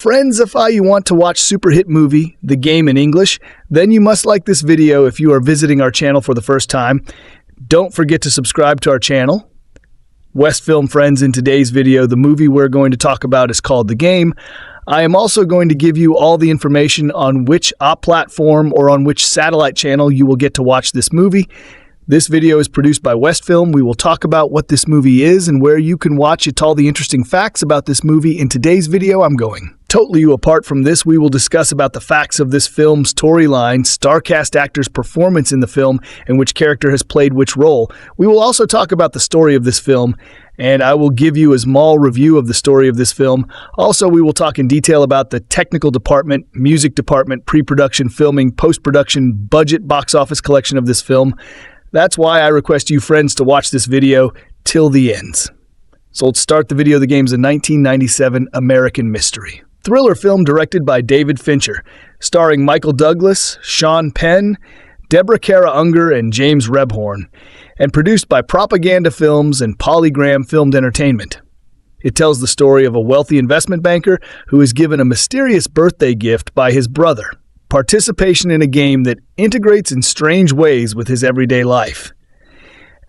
Friends, if you want to watch super hit movie, The Game in English, then you must like this video if you are visiting our channel for the first time. Don't forget to subscribe to our channel. West Film friends, in today's video, the movie we're going to talk about is called The Game. I am also going to give you all the information on which platform or on which satellite channel you will get to watch this movie. This video is produced by West Film. We will talk about what this movie is and where you can watch it, all the interesting facts about this movie. In today's video, I'm going totally apart from this. We will discuss about the facts of this film's storyline, star-cast actors' performance in the film, and which character has played which role. We will also talk about the story of this film, and I will give you a small review of the story of this film. Also, we will talk in detail about the technical department, music department, pre-production, filming, post-production, budget, box office collection of this film. That's why I request you friends to watch this video till the end. So let's start the video. The Game's a 1997 American mystery thriller film directed by David Fincher, starring Michael Douglas, Sean Penn, Deborah Unger, and James Rebhorn, and produced by Propaganda Films and PolyGram Filmed Entertainment. It tells the story of a wealthy investment banker who is given a mysterious birthday gift by his brother, participation in a game that integrates in strange ways with his everyday life.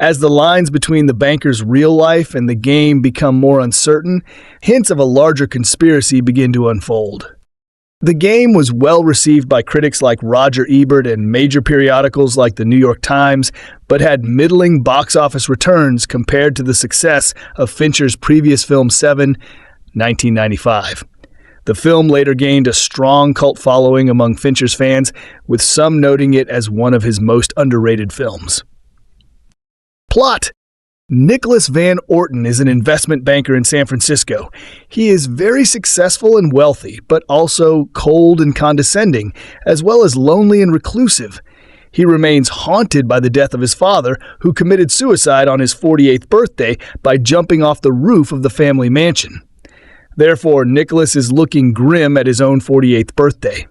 As the lines between the banker's real life and the game become more uncertain, hints of a larger conspiracy begin to unfold. The Game was well received by critics like Roger Ebert and major periodicals like the New York Times, but had middling box office returns compared to the success of Fincher's previous film Seven, 1995. The film later gained a strong cult following among Fincher's fans, with some noting it as one of his most underrated films. Plot: Nicholas Van Orton is an investment banker in San Francisco. He is very successful and wealthy, but also cold and condescending, as well as lonely and reclusive. He remains haunted by the death of his father, who committed suicide on his 48th birthday by jumping off the roof of the family mansion. Therefore, Nicholas is looking grim at his own 48th birthday.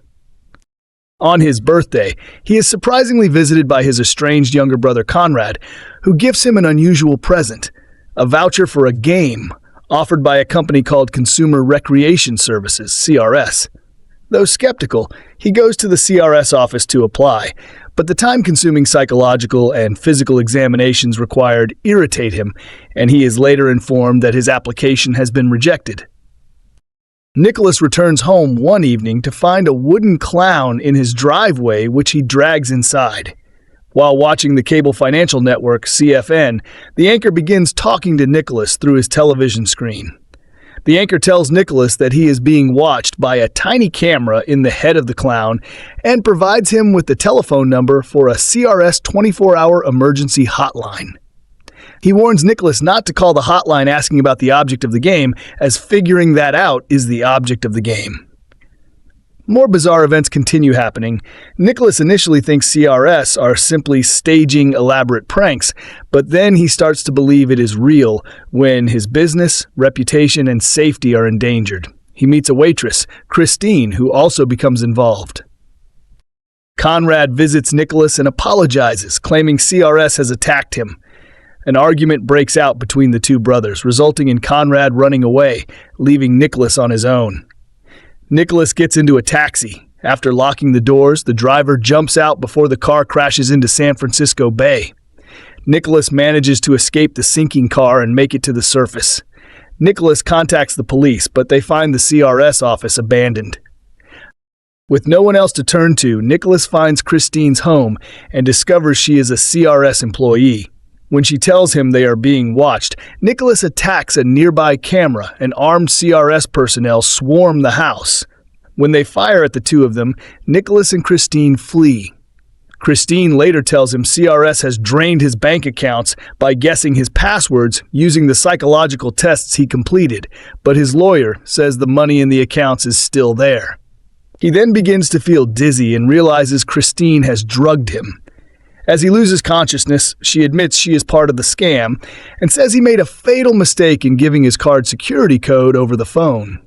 On his birthday, he is surprisingly visited by his estranged younger brother Conrad, who gifts him an unusual present, a voucher for a game offered by a company called Consumer Recreation Services, CRS. Though skeptical, he goes to the CRS office to apply, but the time-consuming psychological and physical examinations required irritate him, and he is later informed that his application has been rejected. Nicholas returns home one evening to find a wooden clown in his driveway which he drags inside. While watching the cable financial network, CFN, the anchor begins talking to Nicholas through his television screen. The anchor tells Nicholas that he is being watched by a tiny camera in the head of the clown and provides him with the telephone number for a CRS 24-hour emergency hotline. He warns Nicholas not to call the hotline asking about the object of the game, as figuring that out is the object of the game. More bizarre events continue happening. Nicholas initially thinks CRS are simply staging elaborate pranks, but then he starts to believe it is real when his business, reputation, and safety are endangered. He meets a waitress, Christine, who also becomes involved. Conrad visits Nicholas and apologizes, claiming CRS has attacked him. An argument breaks out between the two brothers, resulting in Conrad running away, leaving Nicholas on his own. Nicholas gets into a taxi. After locking the doors, the driver jumps out before the car crashes into San Francisco Bay. Nicholas manages to escape the sinking car and make it to the surface. Nicholas contacts the police, but they find the CRS office abandoned. With no one else to turn to, Nicholas finds Christine's home and discovers she is a CRS employee. When she tells him they are being watched, Nicholas attacks a nearby camera and armed CRS personnel swarm the house. When they fire at the two of them, Nicholas and Christine flee. Christine later tells him CRS has drained his bank accounts by guessing his passwords using the psychological tests he completed, but his lawyer says the money in the accounts is still there. He then begins to feel dizzy and realizes Christine has drugged him. As he loses consciousness, she admits she is part of the scam and says he made a fatal mistake in giving his card security code over the phone.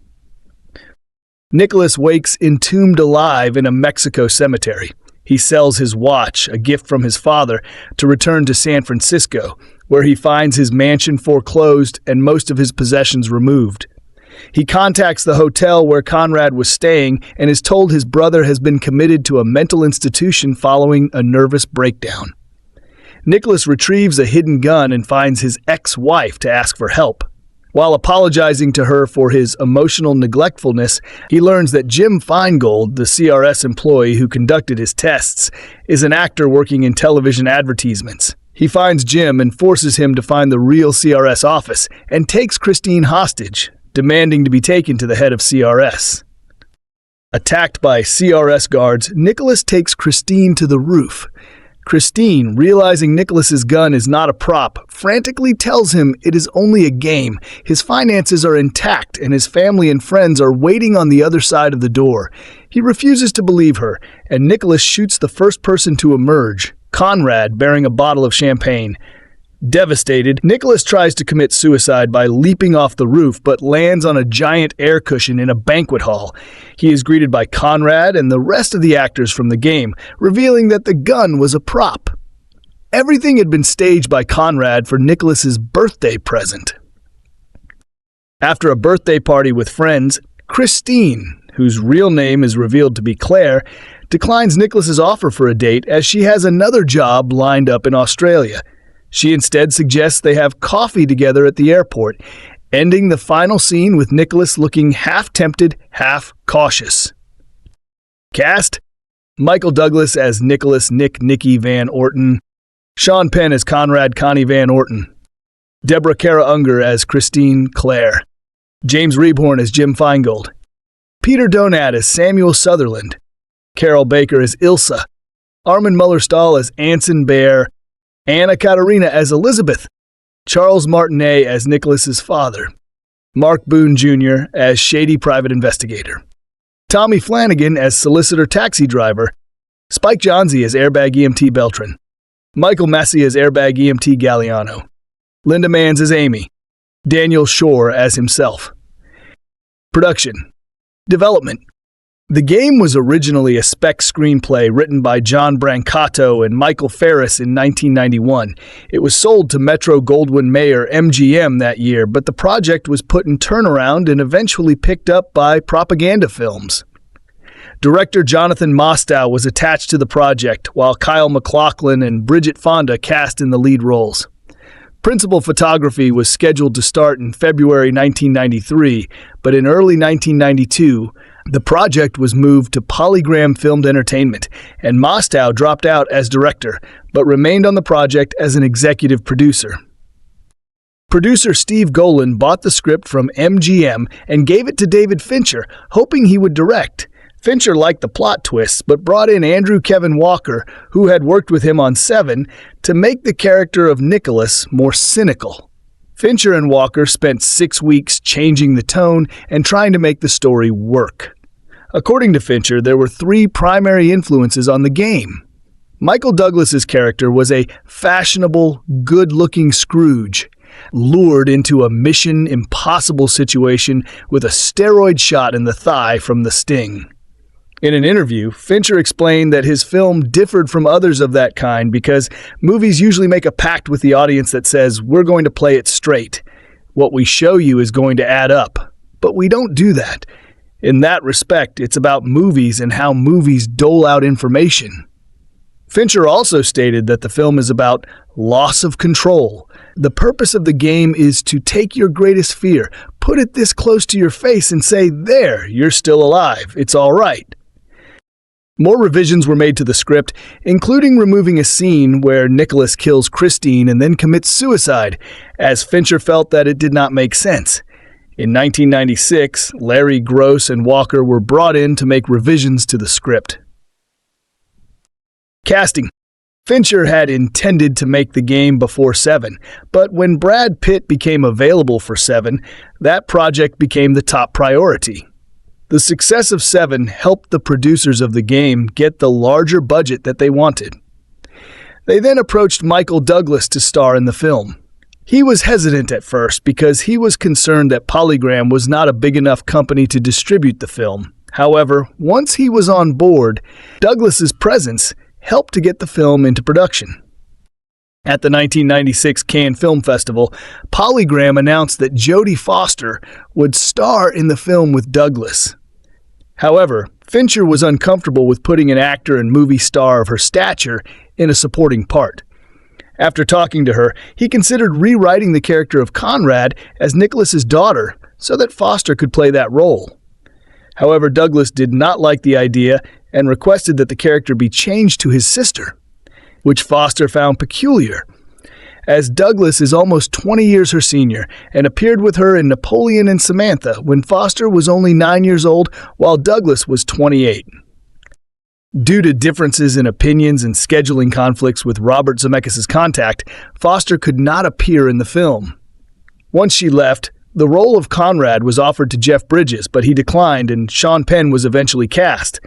Nicholas wakes entombed alive in a Mexico cemetery. He sells his watch, a gift from his father, to return to San Francisco, where he finds his mansion foreclosed and most of his possessions removed. He contacts the hotel where Conrad was staying and is told his brother has been committed to a mental institution following a nervous breakdown. Nicholas retrieves a hidden gun and finds his ex-wife to ask for help. While apologizing to her for his emotional neglectfulness, he learns that Jim Feingold, the CRS employee who conducted his tests, is an actor working in television advertisements. He finds Jim and forces him to find the real CRS office and takes Christine hostage, demanding to be taken to the head of CRS. Attacked by CRS guards, Nicholas takes Christine to the roof. Christine, realizing Nicholas's gun is not a prop, frantically tells him it is only a game. His finances are intact and his family and friends are waiting on the other side of the door. He refuses to believe her, and Nicholas shoots the first person to emerge, Conrad, bearing a bottle of champagne. Devastated, Nicholas tries to commit suicide by leaping off the roof but lands on a giant air cushion in a banquet hall. He is greeted by Conrad and the rest of the actors from the game, revealing that the gun was a prop. Everything had been staged by Conrad for Nicholas's birthday present. After a birthday party with friends, Christine, whose real name is revealed to be Claire, declines Nicholas's offer for a date as she has another job lined up in Australia. She instead suggests they have coffee together at the airport, ending the final scene with Nicholas looking half tempted, half cautious. Cast: Michael Douglas as Nicholas Nicky Van Orton, Sean Penn as Conrad Connie Van Orton, Deborah Unger as Christine Claire, James Rebhorn as Jim Feingold, Peter Donat as Samuel Sutherland, Carol Baker as Ilsa, Armin Muller-Stahl as Anson Bear, Anna Katerina as Elizabeth, Charles Martinet as Nicholas's father, Mark Boone Jr. as Shady Private Investigator, Tommy Flanagan as Solicitor Taxi Driver, Spike Jonze as Airbag EMT Beltran, Michael Massey as Airbag EMT Galliano, Linda Manns as Amy, Daniel Shore as himself. Production. Development. The game was originally a spec screenplay written by John Brancato and Michael Ferris in 1991. It was sold to Metro-Goldwyn-Mayer MGM that year, but the project was put in turnaround and eventually picked up by Propaganda Films. Director Jonathan Mostow was attached to the project, while Kyle MacLachlan and Bridget Fonda cast in the lead roles. Principal photography was scheduled to start in February 1993, but in early 1992, the project was moved to PolyGram Filmed Entertainment, and Mostow dropped out as director, but remained on the project as an executive producer. Producer Steve Golin bought the script from MGM and gave it to David Fincher, hoping he would direct. Fincher liked the plot twists, but brought in Andrew Kevin Walker, who had worked with him on Seven, to make the character of Nicholas more cynical. Fincher and Walker spent 6 weeks changing the tone and trying to make the story work. According to Fincher, there were 3 primary influences on the game. Michael Douglas's character was a fashionable, good-looking Scrooge, lured into a mission impossible situation with a steroid shot in the thigh from The Sting. In an interview, Fincher explained that his film differed from others of that kind because movies usually make a pact with the audience that says, we're going to play it straight. What we show you is going to add up. But we don't do that. In that respect, it's about movies and how movies dole out information. Fincher also stated that the film is about loss of control. The purpose of the game is to take your greatest fear, put it this close to your face and say, there, you're still alive, it's all right. More revisions were made to the script, including removing a scene where Nicholas kills Christine and then commits suicide, as Fincher felt that it did not make sense. In 1996, Larry Gross and Walker were brought in to make revisions to the script. Casting. Fincher had intended to make the game before Seven, but when Brad Pitt became available for Seven, that project became the top priority. The success of Seven helped the producers of the game get the larger budget that they wanted. They then approached Michael Douglas to star in the film. He was hesitant at first because he was concerned that PolyGram was not a big enough company to distribute the film. However, once he was on board, Douglas's presence helped to get the film into production. At the 1996 Cannes Film Festival, PolyGram announced that Jodie Foster would star in the film with Douglas. However, Fincher was uncomfortable with putting an actor and movie star of her stature in a supporting part. After talking to her, he considered rewriting the character of Conrad as Nicholas's daughter so that Foster could play that role. However, Douglas did not like the idea and requested that the character be changed to his sister, which Foster found peculiar, as Douglas is almost 20 years her senior and appeared with her in Napoleon and Samantha when Foster was only 9 years old while Douglas was 28. Due to differences in opinions and scheduling conflicts with Robert Zemeckis' contact, Foster could not appear in the film. Once she left, the role of Conrad was offered to Jeff Bridges, but he declined and Sean Penn was eventually cast.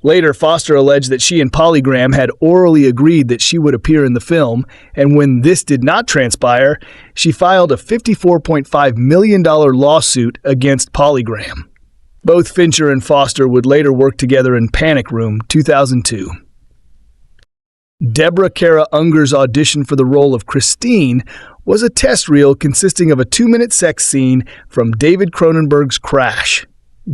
Later, Foster alleged that she and PolyGram had orally agreed that she would appear in the film, and when this did not transpire, she filed a $54.5 million lawsuit against PolyGram. Both Fincher and Foster would later work together in Panic Room, 2002. Deborah Kara Unger's audition for the role of Christine was a test reel consisting of a 2-minute sex scene from David Cronenberg's Crash.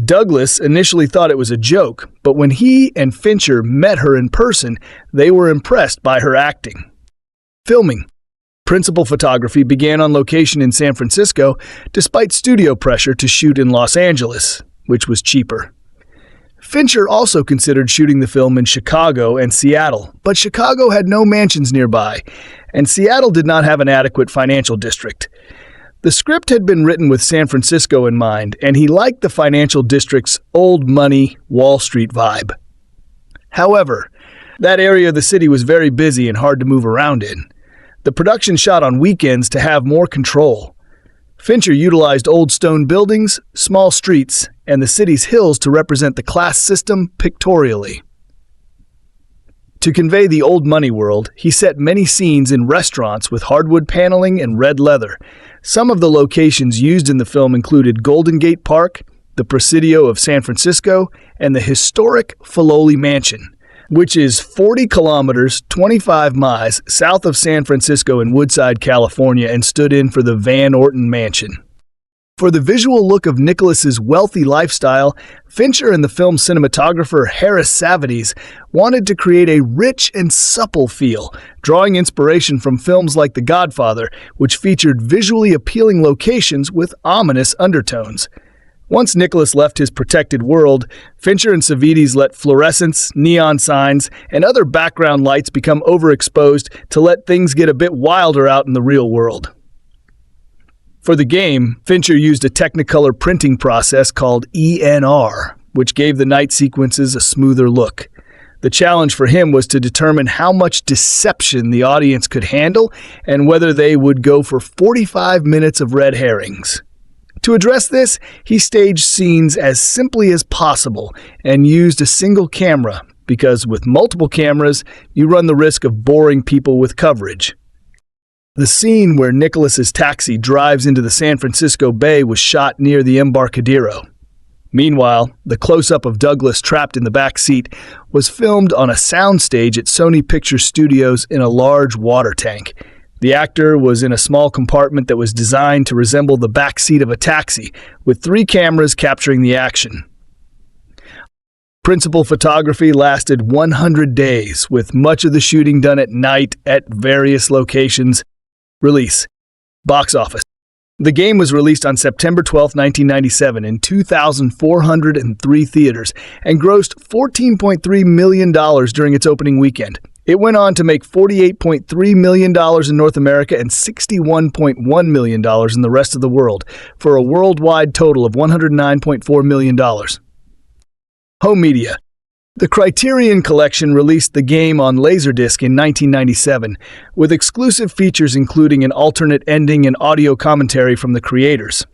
Douglas initially thought it was a joke, but when he and Fincher met her in person, they were impressed by her acting. Filming. Principal photography began on location in San Francisco, despite studio pressure to shoot in Los Angeles, which was cheaper. Fincher also considered shooting the film in Chicago and Seattle, but Chicago had no mansions nearby, and Seattle did not have an adequate financial district. The script had been written with San Francisco in mind, and he liked the financial district's old money, Wall Street vibe. However, that area of the city was very busy and hard to move around in. The production shot on weekends to have more control. Fincher utilized old stone buildings, small streets, and the city's hills to represent the class system pictorially. To convey the old money world, he set many scenes in restaurants with hardwood paneling and red leather. Some of the locations used in the film included Golden Gate Park, the Presidio of San Francisco, and the historic Filoli Mansion, which is 40 kilometers, 25 miles south of San Francisco in Woodside, California, and stood in for the Van Orton Mansion. For the visual look of Nicholas's wealthy lifestyle, Fincher and the film's cinematographer Harris Savides wanted to create a rich and supple feel, drawing inspiration from films like The Godfather, which featured visually appealing locations with ominous undertones. Once Nicholas left his protected world, Fincher and Savides let fluorescents, neon signs, and other background lights become overexposed to let things get a bit wilder out in the real world. For the game, Fincher used a Technicolor printing process called ENR, which gave the night sequences a smoother look. The challenge for him was to determine how much deception the audience could handle and whether they would go for 45 minutes of red herrings. To address this, he staged scenes as simply as possible and used a single camera, because with multiple cameras, you run the risk of boring people with coverage. The scene where Nicholas's taxi drives into the San Francisco Bay was shot near the Embarcadero. Meanwhile, the close-up of Douglas trapped in the back seat was filmed on a soundstage at Sony Pictures Studios in a large water tank. The actor was in a small compartment that was designed to resemble the back seat of a taxi, with 3 cameras capturing the action. Principal photography lasted 100 days, with much of the shooting done at night at various locations. Release. Box office. The game was released on September 12, 1997 in 2,403 theaters and grossed $14.3 million during its opening weekend. It went on to make $48.3 million in North America and $61.1 million in the rest of the world, for a worldwide total of $109.4 million. Home media. The Criterion Collection released the game on Laserdisc in 1997, with exclusive features including an alternate ending and audio commentary from the creators.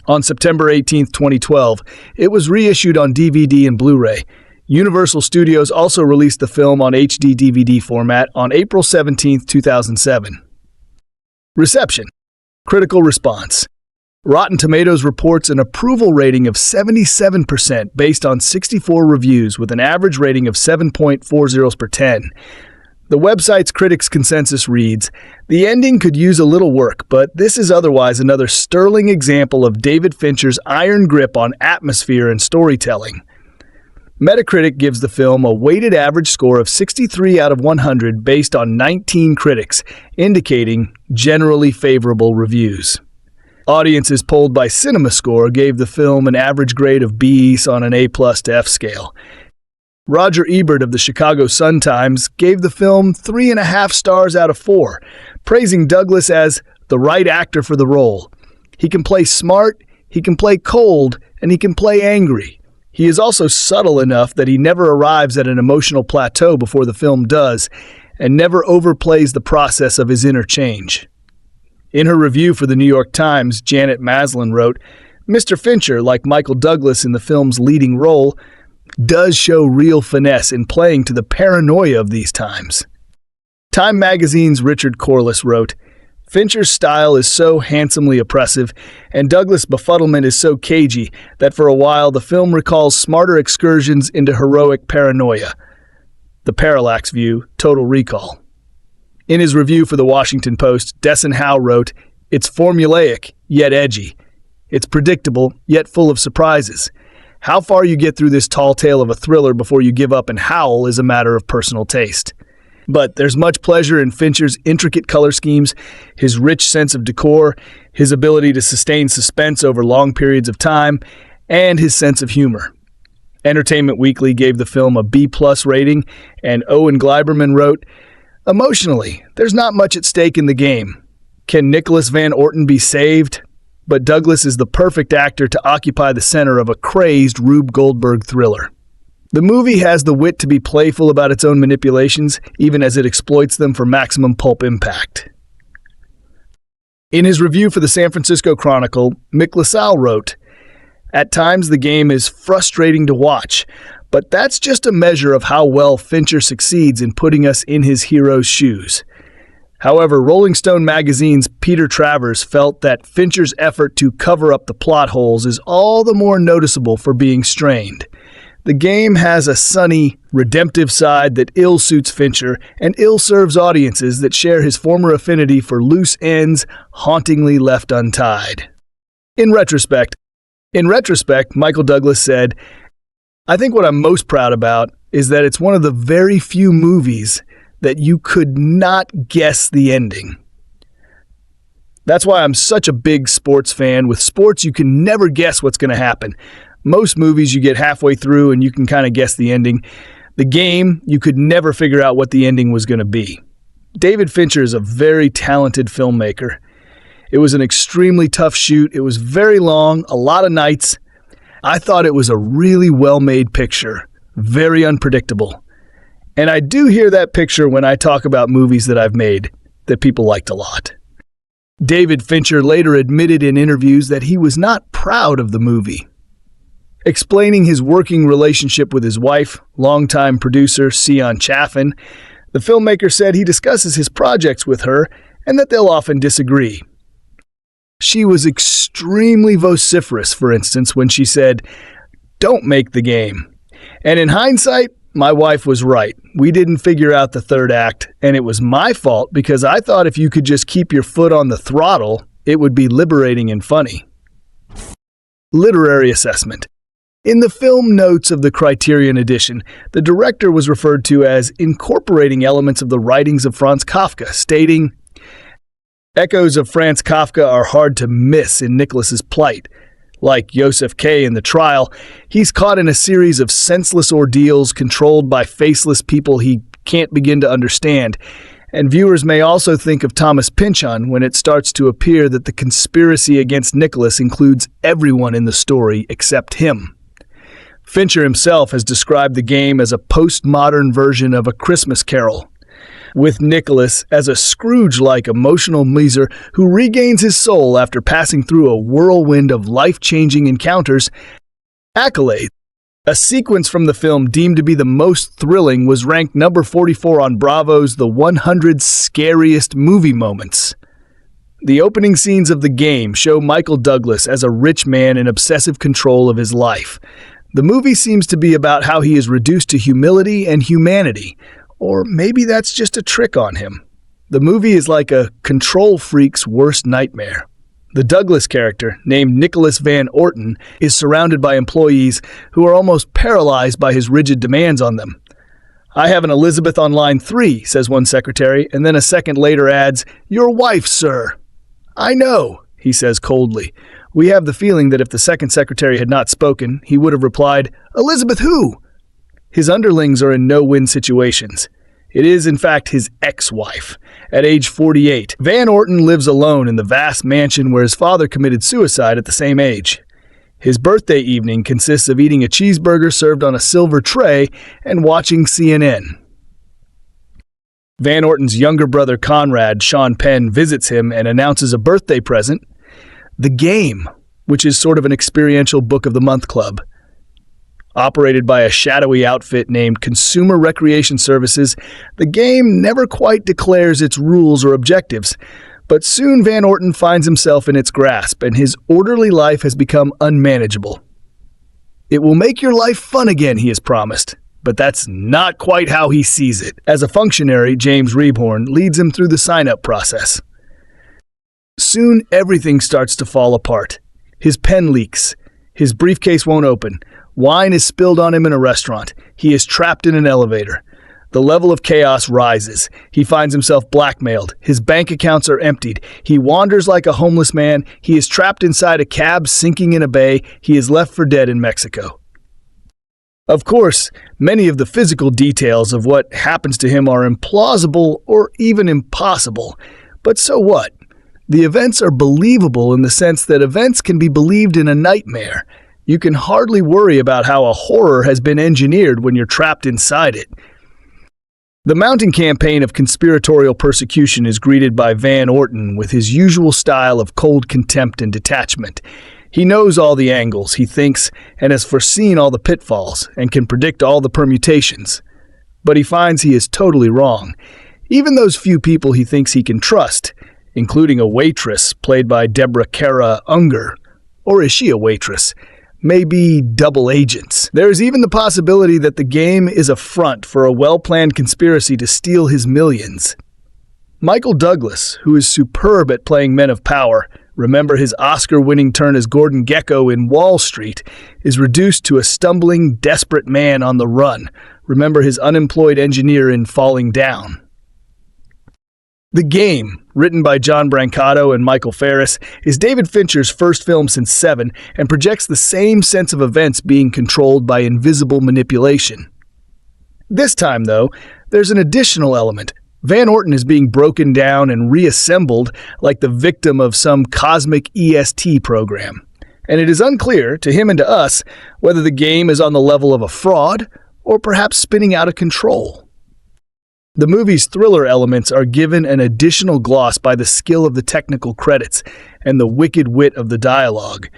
On September 18, 2012, it was reissued on DVD and Blu-ray. Universal Studios also released the film on HD DVD format on April 17, 2007. Reception. Critical response. Rotten Tomatoes reports an approval rating of 77% based on 64 reviews with an average rating of 7.40 per 10. The website's critics' consensus reads, "The ending could use a little work, but this is otherwise another sterling example of David Fincher's iron grip on atmosphere and storytelling." Metacritic gives the film a weighted average score of 63 out of 100 based on 19 critics, indicating generally favorable reviews. Audiences polled by CinemaScore gave the film an average grade of B on an A+ to F scale. Roger Ebert of the Chicago Sun-Times gave the film 3.5 stars out of 4, praising Douglas as the right actor for the role. He can play smart, he can play cold, and he can play angry. He is also subtle enough that he never arrives at an emotional plateau before the film does, and never overplays the process of his inner change. In her review for the New York Times, Janet Maslin wrote, "Mr. Fincher, like Michael Douglas in the film's leading role, does show real finesse in playing to the paranoia of these times." Time magazine's Richard Corliss wrote, "Fincher's style is so handsomely oppressive, and Douglas' befuddlement is so cagey, that for a while the film recalls smarter excursions into heroic paranoia." The Parallax View, Total Recall. In his review for the Washington Post, Desson Howe wrote, "It's formulaic, yet edgy. It's predictable, yet full of surprises. How far you get through this tall tale of a thriller before you give up and howl is a matter of personal taste." But there's much pleasure in Fincher's intricate color schemes, his rich sense of decor, his ability to sustain suspense over long periods of time, and his sense of humor. Entertainment Weekly gave the film a B+ rating, and Owen Gleiberman wrote, "Emotionally, there's not much at stake in the game. Can Nicholas Van Orton be saved? But Douglas is the perfect actor to occupy the center of a crazed Rube Goldberg thriller." The movie has the wit to be playful about its own manipulations, even as it exploits them for maximum pulp impact. In his review for the San Francisco Chronicle, Mick LaSalle wrote, "At times the game is frustrating to watch, but that's just a measure of how well Fincher succeeds in putting us in his hero's shoes." However, Rolling Stone magazine's Peter Travers felt that Fincher's effort to cover up the plot holes is all the more noticeable for being strained. The game has a sunny, redemptive side that ill suits Fincher and ill serves audiences that share his former affinity for loose ends hauntingly left untied. In retrospect, Michael Douglas said, "I think what I'm most proud about is that it's one of the very few movies that you could not guess the ending. That's why I'm such a big sports fan. With sports, you can never guess what's going to happen. Most movies you get halfway through and you can kind of guess the ending. The game, you could never figure out what the ending was going to be." David Fincher is a very talented filmmaker. It was an extremely tough shoot. It was very long, a lot of nights. I thought it was a really well-made picture, very unpredictable. And I do hear that picture when I talk about movies that I've made that people liked a lot. David Fincher later admitted in interviews that he was not proud of the movie. Explaining his working relationship with his wife, longtime producer Ceán Chaffin, the filmmaker said he discusses his projects with her and that they'll often disagree. She was extremely vociferous, for instance, when she said, "Don't make the game." And in hindsight, my wife was right. We didn't figure out the third act, and it was my fault because I thought if you could just keep your foot on the throttle, it would be liberating and funny. Literary assessment. In the film notes of the Criterion edition, the director was referred to as incorporating elements of the writings of Franz Kafka, stating, "Echoes of Franz Kafka are hard to miss in Nicholas's plight. Like Joseph K. in The Trial, he's caught in a series of senseless ordeals controlled by faceless people he can't begin to understand. And viewers may also think of Thomas Pynchon when it starts to appear that the conspiracy against Nicholas includes everyone in the story except him." Fincher himself has described the game as a postmodern version of A Christmas Carol, with Nicholas as a Scrooge-like emotional miser who regains his soul after passing through a whirlwind of life-changing encounters. Accolades. A sequence from the film deemed to be the most thrilling was ranked number 44 on Bravo's The 100 Scariest Movie Moments. The opening scenes of the game show Michael Douglas as a rich man in obsessive control of his life. The movie seems to be about how he is reduced to humility and humanity, Or maybe that's just a trick on him. The movie is like a control freak's worst nightmare. The Douglas character, named Nicholas Van Orton, is surrounded by employees who are almost paralyzed by his rigid demands on them. "I have an Elizabeth on line 3, says one secretary, and then a second later adds, "Your wife, sir." "I know," he says coldly. We have the feeling that if the second secretary had not spoken, he would have replied, "Elizabeth who?" His underlings are in no-win situations. It is, in fact, his ex-wife. At age 48, Van Orton lives alone in the vast mansion where his father committed suicide at the same age. His birthday evening consists of eating a cheeseburger served on a silver tray and watching CNN. Van Orton's younger brother Conrad, Sean Penn, visits him and announces a birthday present, The Game, which is sort of an experiential book of the month club. Operated by a shadowy outfit named Consumer Recreation Services, the game never quite declares its rules or objectives, but soon Van Orton finds himself in its grasp, and his orderly life has become unmanageable. It will make your life fun again, he has promised, but that's not quite how he sees it. As a functionary, James Rebhorn leads him through the sign-up process. Soon, everything starts to fall apart. His pen leaks. His briefcase won't open. Wine is spilled on him in a restaurant. He is trapped in an elevator. The level of chaos rises. He finds himself blackmailed. His bank accounts are emptied. He wanders like a homeless man. He is trapped inside a cab sinking in a bay. He is left for dead in Mexico. Of course, many of the physical details of what happens to him are implausible or even impossible. But so what? The events are believable in the sense that events can be believed in a nightmare. You can hardly worry about how a horror has been engineered when you're trapped inside it. The mounting campaign of conspiratorial persecution is greeted by Van Orton with his usual style of cold contempt and detachment. He knows all the angles, he thinks, and has foreseen all the pitfalls, and can predict all the permutations. But he finds he is totally wrong. Even those few people he thinks he can trust, including a waitress played by Deborah Unger, or is she a waitress? May be double agents. There is even the possibility that the game is a front for a well-planned conspiracy to steal his millions. Michael Douglas, who is superb at playing men of power, remember his Oscar-winning turn as Gordon Gekko in Wall Street, is reduced to a stumbling, desperate man on the run. Remember his unemployed engineer in Falling Down. The Game, written by John Brancato and Michael Ferris, is David Fincher's first film since Seven and projects the same sense of events being controlled by invisible manipulation. This time, though, there's an additional element. Van Orton is being broken down and reassembled like the victim of some cosmic EST program. And it is unclear, to him and to us, whether the game is on the level of a fraud or perhaps spinning out of control. The movie's thriller elements are given an additional gloss by the skill of the technical credits and the wicked wit of the dialogue.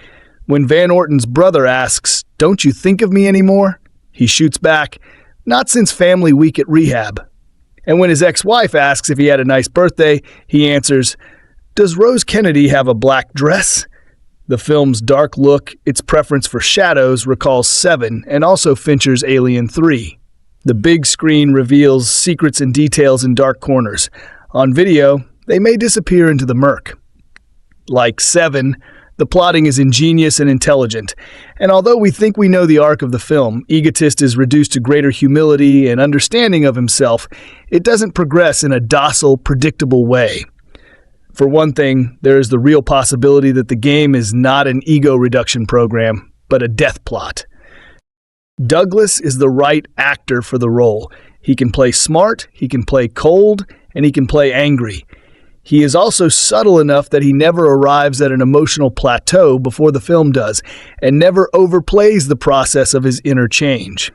When Van Orton's brother asks, "Don't you think of me anymore?" he shoots back, "Not since family week at rehab." And when his ex-wife asks if he had a nice birthday, he answers, "Does Rose Kennedy have a black dress?" The film's dark look, its preference for shadows, recalls Seven and also Fincher's Alien 3. The big screen reveals secrets and details in dark corners. On video, they may disappear into the murk. Like Seven, the plotting is ingenious and intelligent, and although we think we know the arc of the film, Egotist is reduced to greater humility and understanding of himself, it doesn't progress in a docile, predictable way. For one thing, there is the real possibility that the game is not an ego reduction program, but a death plot. Douglas is the right actor for the role. He can play smart, he can play cold, and he can play angry. He is also subtle enough that he never arrives at an emotional plateau before the film does, and never overplays the process of his inner change.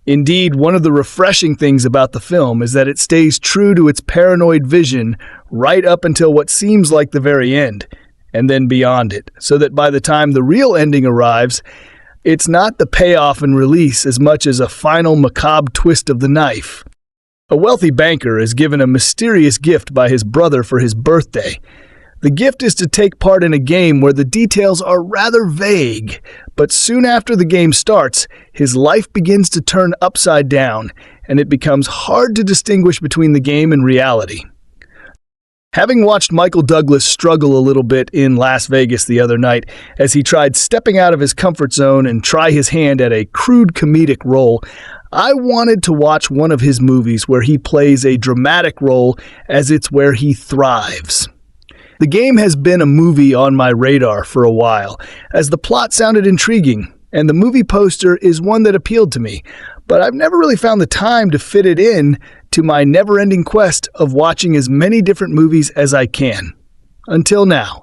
Indeed, one of the refreshing things about the film is that it stays true to its paranoid vision right up until what seems like the very end, and then beyond it, so that by the time the real ending arrives, it's not the payoff and release as much as a final macabre twist of the knife. A wealthy banker is given a mysterious gift by his brother for his birthday. The gift is to take part in a game where the details are rather vague, but soon after the game starts, his life begins to turn upside down, and it becomes hard to distinguish between the game and reality. Having watched Michael Douglas struggle a little bit in Las Vegas the other night as he tried stepping out of his comfort zone and try his hand at a crude comedic role, I wanted to watch one of his movies where he plays a dramatic role, as it's where he thrives. The Game has been a movie on my radar for a while, as the plot sounded intriguing, and the movie poster is one that appealed to me, but I've never really found the time to fit it in to my never-ending quest of watching as many different movies as I can. Until now.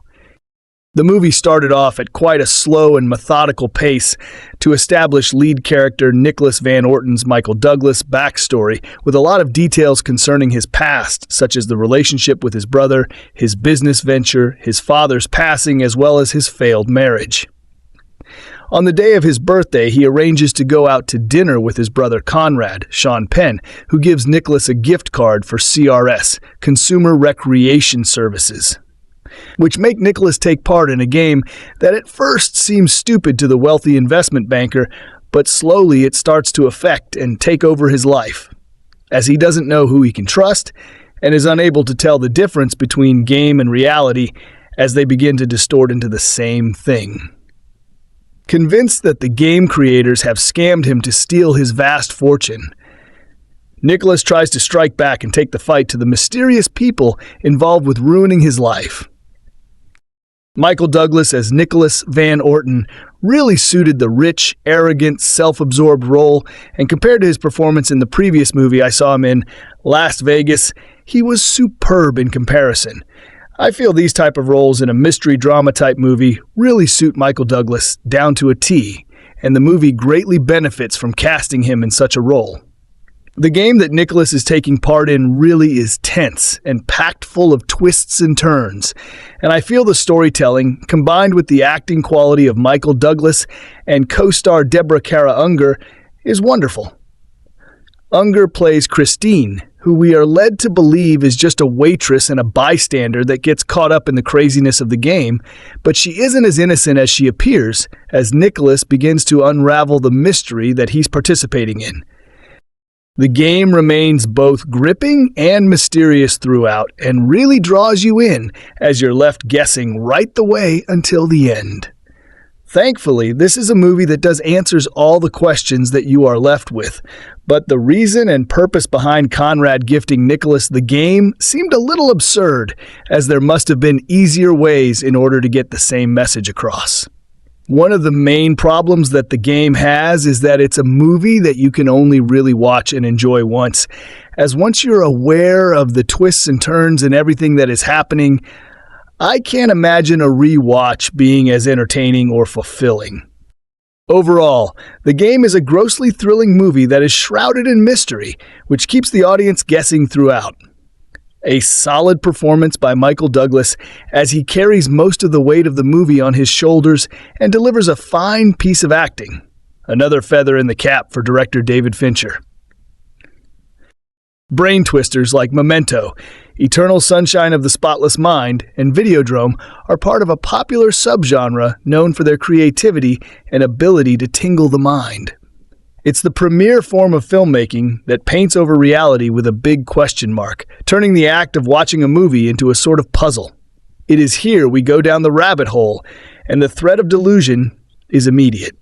The movie started off at quite a slow and methodical pace to establish lead character Nicholas Van Orton's Michael Douglas backstory, with a lot of details concerning his past, such as the relationship with his brother, his business venture, his father's passing, as well as his failed marriage. On the day of his birthday, he arranges to go out to dinner with his brother Conrad, Sean Penn, who gives Nicholas a gift card for CRS, Consumer Recreation Services, which make Nicholas take part in a game that at first seems stupid to the wealthy investment banker, but slowly it starts to affect and take over his life, as he doesn't know who he can trust and is unable to tell the difference between game and reality as they begin to distort into the same thing. Convinced that the game creators have scammed him to steal his vast fortune, Nicholas tries to strike back and take the fight to the mysterious people involved with ruining his life. Michael Douglas as Nicholas Van Orton really suited the rich, arrogant, self-absorbed role, and compared to his performance in the previous movie I saw him in, Las Vegas, he was superb in comparison. I feel these type of roles in a mystery drama type movie really suit Michael Douglas down to a T, and the movie greatly benefits from casting him in such a role. The game that Nicholas is taking part in really is tense and packed full of twists and turns, and I feel the storytelling, combined with the acting quality of Michael Douglas and co-star Deborah Unger, is wonderful. Unger plays Christine, who we are led to believe is just a waitress and a bystander that gets caught up in the craziness of the game, but she isn't as innocent as she appears as Nicholas begins to unravel the mystery that he's participating in. The game remains both gripping and mysterious throughout and really draws you in as you're left guessing right the way until the end. Thankfully, this is a movie that does answers all the questions that you are left with, but the reason and purpose behind Conrad gifting Nicholas the game seemed a little absurd, as there must have been easier ways in order to get the same message across. One of the main problems that the game has is that it's a movie that you can only really watch and enjoy once, as once you're aware of the twists and turns and everything that is happening, I can't imagine a rewatch being as entertaining or fulfilling. Overall, The Game is a grossly thrilling movie that is shrouded in mystery, which keeps the audience guessing throughout. A solid performance by Michael Douglas as he carries most of the weight of the movie on his shoulders and delivers a fine piece of acting. Another feather in the cap for director David Fincher. Brain twisters like Memento, Eternal Sunshine of the Spotless Mind, and Videodrome are part of a popular subgenre known for their creativity and ability to tingle the mind. It's the premier form of filmmaking that paints over reality with a big question mark, turning the act of watching a movie into a sort of puzzle. It is here we go down the rabbit hole, and the threat of delusion is immediate.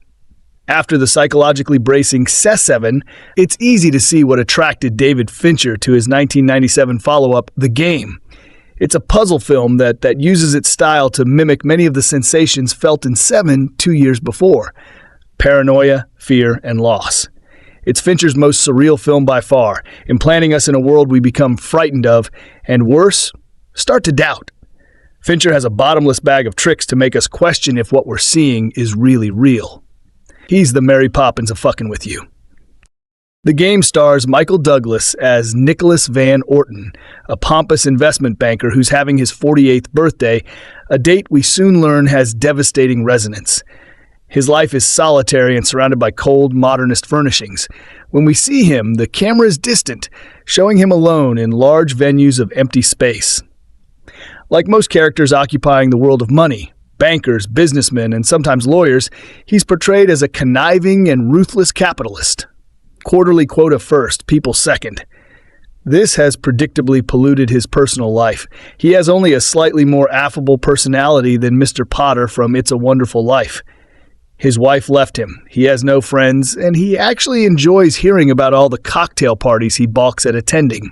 After the psychologically bracing Ceán, it's easy to see what attracted David Fincher to his 1997 follow-up, The Game. It's a puzzle film that uses its style to mimic many of the sensations felt in Seven 2 years before: paranoia, fear, and loss. It's Fincher's most surreal film by far, implanting us in a world we become frightened of, and worse, start to doubt. Fincher has a bottomless bag of tricks to make us question if what we're seeing is really real. He's the Mary Poppins of fucking with you. The Game stars Michael Douglas as Nicholas Van Orton, a pompous investment banker who's having his 48th birthday, a date we soon learn has devastating resonance. His life is solitary and surrounded by cold, modernist furnishings. When we see him, the camera is distant, showing him alone in large venues of empty space. Like most characters occupying the world of money, bankers, businessmen, and sometimes lawyers, he's portrayed as a conniving and ruthless capitalist. Quarterly quota first, people second. This has predictably polluted his personal life. He has only a slightly more affable personality than Mr. Potter from It's a Wonderful Life. His wife left him, he has no friends, and he actually enjoys hearing about all the cocktail parties he balks at attending.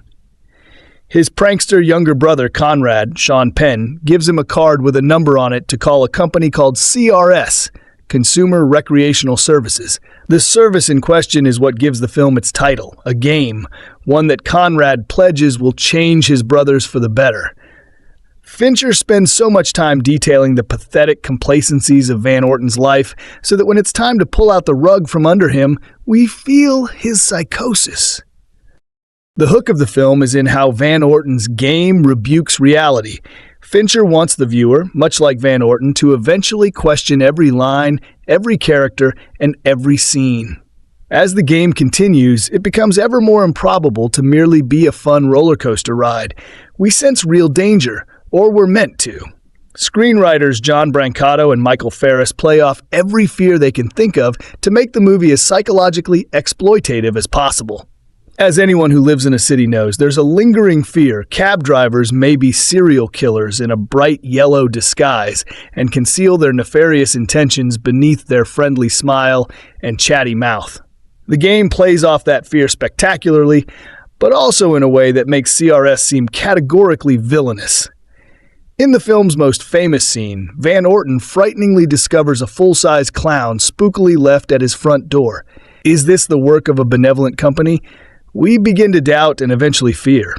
His prankster younger brother, Conrad, Sean Penn, gives him a card with a number on it to call a company called CRS, Consumer Recreational Services. The service in question is what gives the film its title, a game, one that Conrad pledges will change his brothers for the better. Fincher spends so much time detailing the pathetic complacencies of Van Orton's life so that when it's time to pull out the rug from under him, we feel his psychosis. The hook of the film is in how Van Orton's game rebukes reality. Fincher wants the viewer, much like Van Orton, to eventually question every line, every character, and every scene. As the game continues, it becomes ever more improbable to merely be a fun roller coaster ride. We sense real danger, or we're meant to. Screenwriters John Brancato and Michael Ferris play off every fear they can think of to make the movie as psychologically exploitative as possible. As anyone who lives in a city knows, there's a lingering fear cab drivers may be serial killers in a bright yellow disguise and conceal their nefarious intentions beneath their friendly smile and chatty mouth. The game plays off that fear spectacularly, but also in a way that makes CRS seem categorically villainous. In the film's most famous scene, Van Orton frighteningly discovers a full-size clown spookily left at his front door. Is this the work of a benevolent company? We begin to doubt and eventually fear.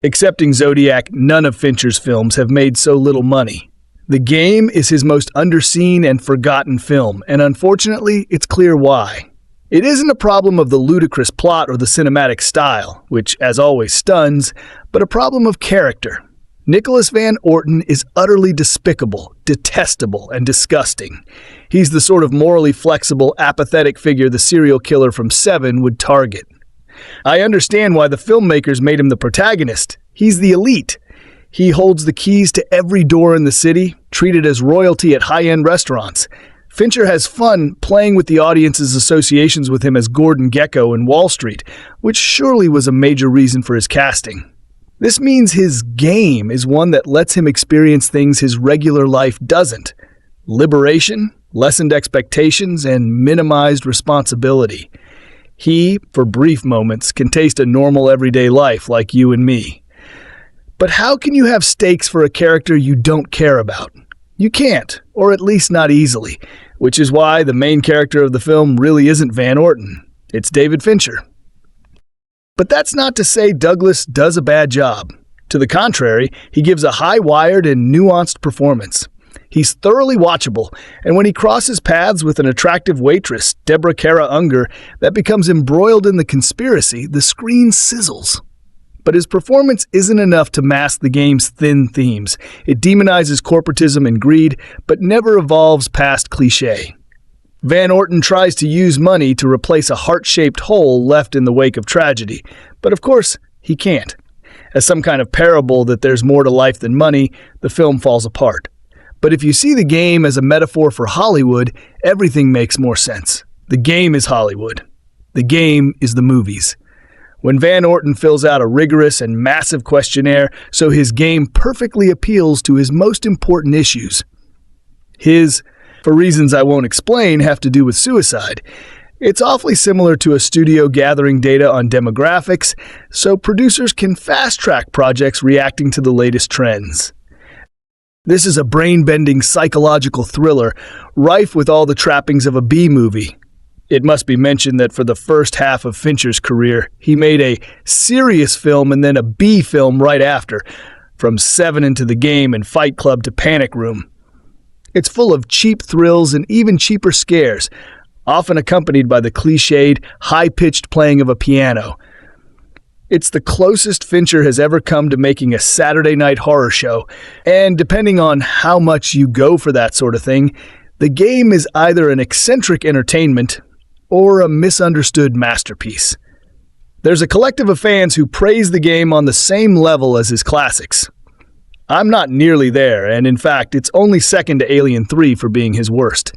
Excepting Zodiac, none of Fincher's films have made so little money. The Game is his most underseen and forgotten film, and unfortunately, it's clear why. It isn't a problem of the ludicrous plot or the cinematic style, which, as always, stuns, but a problem of character. Nicholas Van Orton is utterly despicable, detestable, and disgusting. He's the sort of morally flexible, apathetic figure the serial killer from Seven would target. I understand why the filmmakers made him the protagonist. He's the elite. He holds the keys to every door in the city, treated as royalty at high-end restaurants. Fincher has fun playing with the audience's associations with him as Gordon Gekko in Wall Street, which surely was a major reason for his casting. This means his game is one that lets him experience things his regular life doesn't. Liberation, lessened expectations, and minimized responsibility. He, for brief moments, can taste a normal everyday life like you and me. But how can you have stakes for a character you don't care about? You can't, or at least not easily, which is why the main character of the film really isn't Van Orton. It's David Fincher. But that's not to say Douglas does a bad job. To the contrary, he gives a high-wired and nuanced performance. He's thoroughly watchable, and when he crosses paths with an attractive waitress, Deborah Unger, that becomes embroiled in the conspiracy, the screen sizzles. But his performance isn't enough to mask the game's thin themes. It demonizes corporatism and greed, but never evolves past cliché. Van Orton tries to use money to replace a heart-shaped hole left in the wake of tragedy, but of course, he can't. As some kind of parable that there's more to life than money, the film falls apart. But if you see the game as a metaphor for Hollywood, everything makes more sense. The game is Hollywood. The game is the movies. When Van Orton fills out a rigorous and massive questionnaire, so his game perfectly appeals to his most important issues. His, for reasons I won't explain, have to do with suicide. It's awfully similar to a studio gathering data on demographics, so producers can fast-track projects reacting to the latest trends. This is a brain-bending psychological thriller, rife with all the trappings of a B-movie. It must be mentioned that for the first half of Fincher's career, he made a serious film and then a B film right after, from Seven into the Game and Fight Club to Panic Room. It's full of cheap thrills and even cheaper scares, often accompanied by the cliched, high-pitched playing of a piano. It's the closest Fincher has ever come to making a Saturday night horror show, and depending on how much you go for that sort of thing, the game is either an eccentric entertainment or a misunderstood masterpiece. There's a collective of fans who praise the game on the same level as his classics. I'm not nearly there, and in fact, it's only second to Alien 3 for being his worst.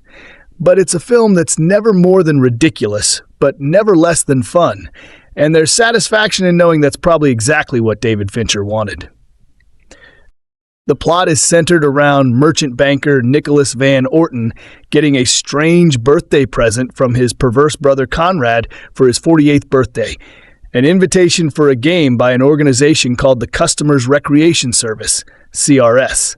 but it's a film that's never more than ridiculous, but never less than fun, and there's satisfaction in knowing that's probably exactly what David Fincher wanted. The plot is centered around merchant banker Nicholas Van Orton getting a strange birthday present from his perverse brother Conrad for his 48th birthday, an invitation for a game by an organization called the Customers Recreation Service, CRS.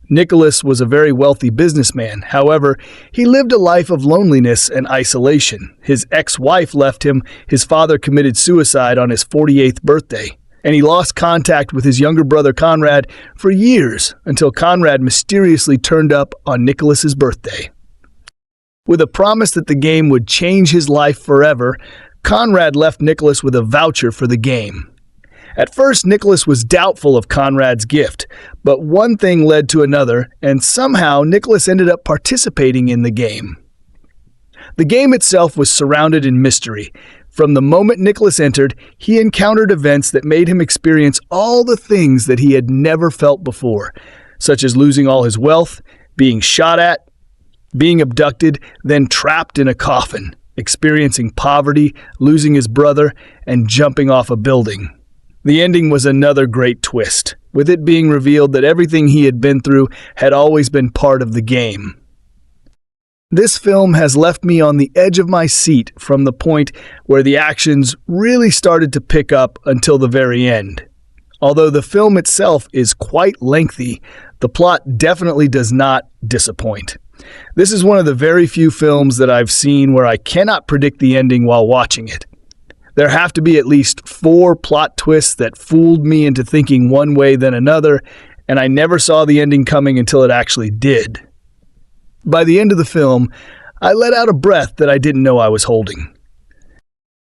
Nicholas was a very wealthy businessman. However, he lived a life of loneliness and isolation. His ex-wife left him, his father committed suicide on his 48th birthday, and he lost contact with his younger brother Conrad for years until Conrad mysteriously turned up on Nicholas's birthday. With a promise that the game would change his life forever, Conrad left Nicholas with a voucher for the game. At first, Nicholas was doubtful of Conrad's gift, but one thing led to another, and somehow Nicholas ended up participating in the game. The game itself was surrounded in mystery. From the moment Nicholas entered, he encountered events that made him experience all the things that he had never felt before, such as losing all his wealth, being shot at, being abducted, then trapped in a coffin, experiencing poverty, losing his brother, and jumping off a building. The ending was another great twist, with it being revealed that everything he had been through had always been part of the game. This film has left me on the edge of my seat from the point where the actions really started to pick up until the very end. Although the film itself is quite lengthy, the plot definitely does not disappoint. This is one of the very few films that I've seen where I cannot predict the ending while watching it. There have to be at least 4 plot twists that fooled me into thinking one way then another, and I never saw the ending coming until it actually did. By the end of the film, I let out a breath that I didn't know I was holding.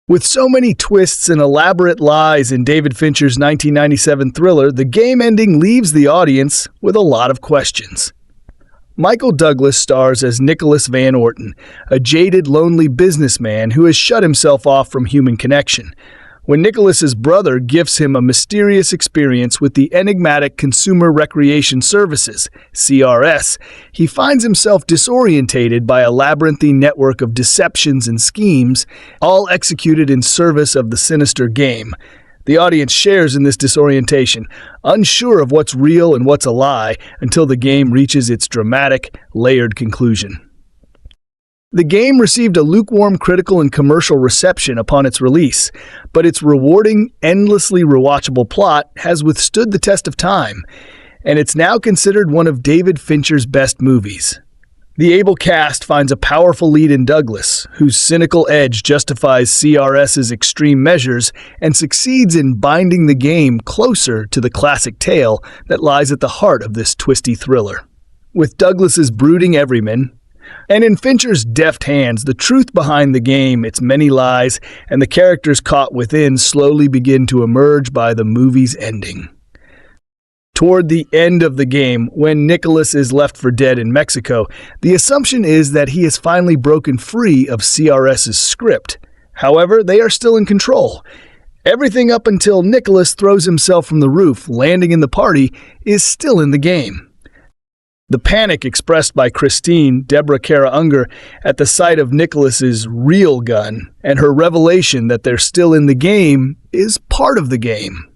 With so many twists and elaborate lies in David Fincher's 1997 thriller, the game ending leaves the audience with a lot of questions. Michael Douglas stars as Nicholas Van Orton, a jaded, lonely businessman who has shut himself off from human connection. When Nicholas's brother gifts him a mysterious experience with the enigmatic Consumer Recreation Services, CRS, he finds himself disorientated by a labyrinthine network of deceptions and schemes, all executed in service of the sinister game. The audience shares in this disorientation, unsure of what's real and what's a lie, until the game reaches its dramatic, layered conclusion. The game received a lukewarm critical and commercial reception upon its release, but its rewarding, endlessly rewatchable plot has withstood the test of time, and it's now considered one of David Fincher's best movies. The able cast finds a powerful lead in Douglas, whose cynical edge justifies CRS's extreme measures and succeeds in binding the game closer to the classic tale that lies at the heart of this twisty thriller. With Douglas's brooding everyman, and in Fincher's deft hands, the truth behind the game, its many lies, and the characters caught within slowly begin to emerge by the movie's ending. Toward the end of the game, when Nicholas is left for dead in Mexico, the assumption is that he has finally broken free of CRS's script. However, they are still in control. Everything up until Nicholas throws himself from the roof, landing in the party, is still in the game. The panic expressed by Christine, Deborah Unger, at the sight of Nicholas's real gun, and her revelation that they're still in the game, is part of the game.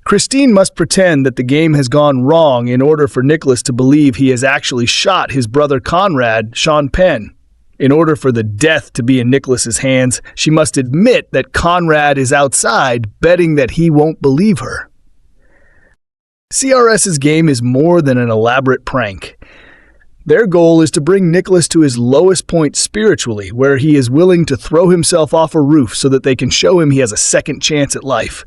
Christine must pretend that the game has gone wrong in order for Nicholas to believe he has actually shot his brother Conrad, Sean Penn. In order for the death to be in Nicholas's hands, she must admit that Conrad is outside, betting that he won't believe her. CRS's game is more than an elaborate prank. Their goal is to bring Nicholas to his lowest point spiritually, where he is willing to throw himself off a roof so that they can show him he has a second chance at life.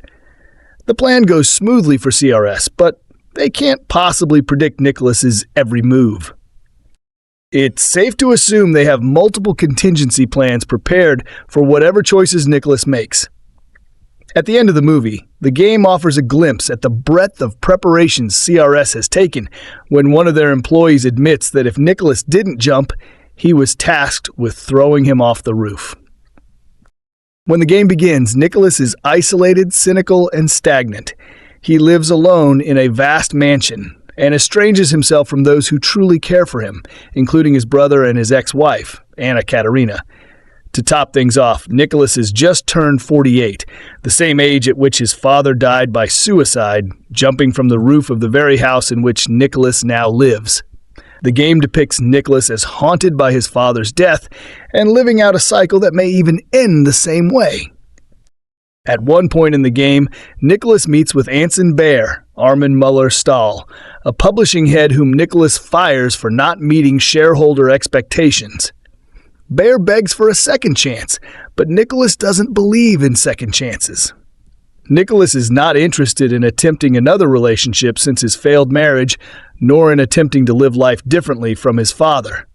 The plan goes smoothly for CRS, but they can't possibly predict Nicholas's every move. It's safe to assume they have multiple contingency plans prepared for whatever choices Nicholas makes. At the end of the movie, the game offers a glimpse at the breadth of preparations CRS has taken when one of their employees admits that if Nicholas didn't jump, he was tasked with throwing him off the roof. When the game begins, Nicholas is isolated, cynical, and stagnant. He lives alone in a vast mansion, and estranges himself from those who truly care for him, including his brother and his ex-wife, Anna Katerina. To top things off, Nicholas has just turned 48, the same age at which his father died by suicide, jumping from the roof of the very house in which Nicholas now lives. The game depicts Nicholas as haunted by his father's death and living out a cycle that may even end the same way. At one point in the game, Nicholas meets with Anson Bear, Armin Muller-Stahl, a publishing head whom Nicholas fires for not meeting shareholder expectations. Bear begs for a second chance, but Nicholas doesn't believe in second chances. Nicholas is not interested in attempting another relationship since his failed marriage, nor in attempting to live life differently from his father.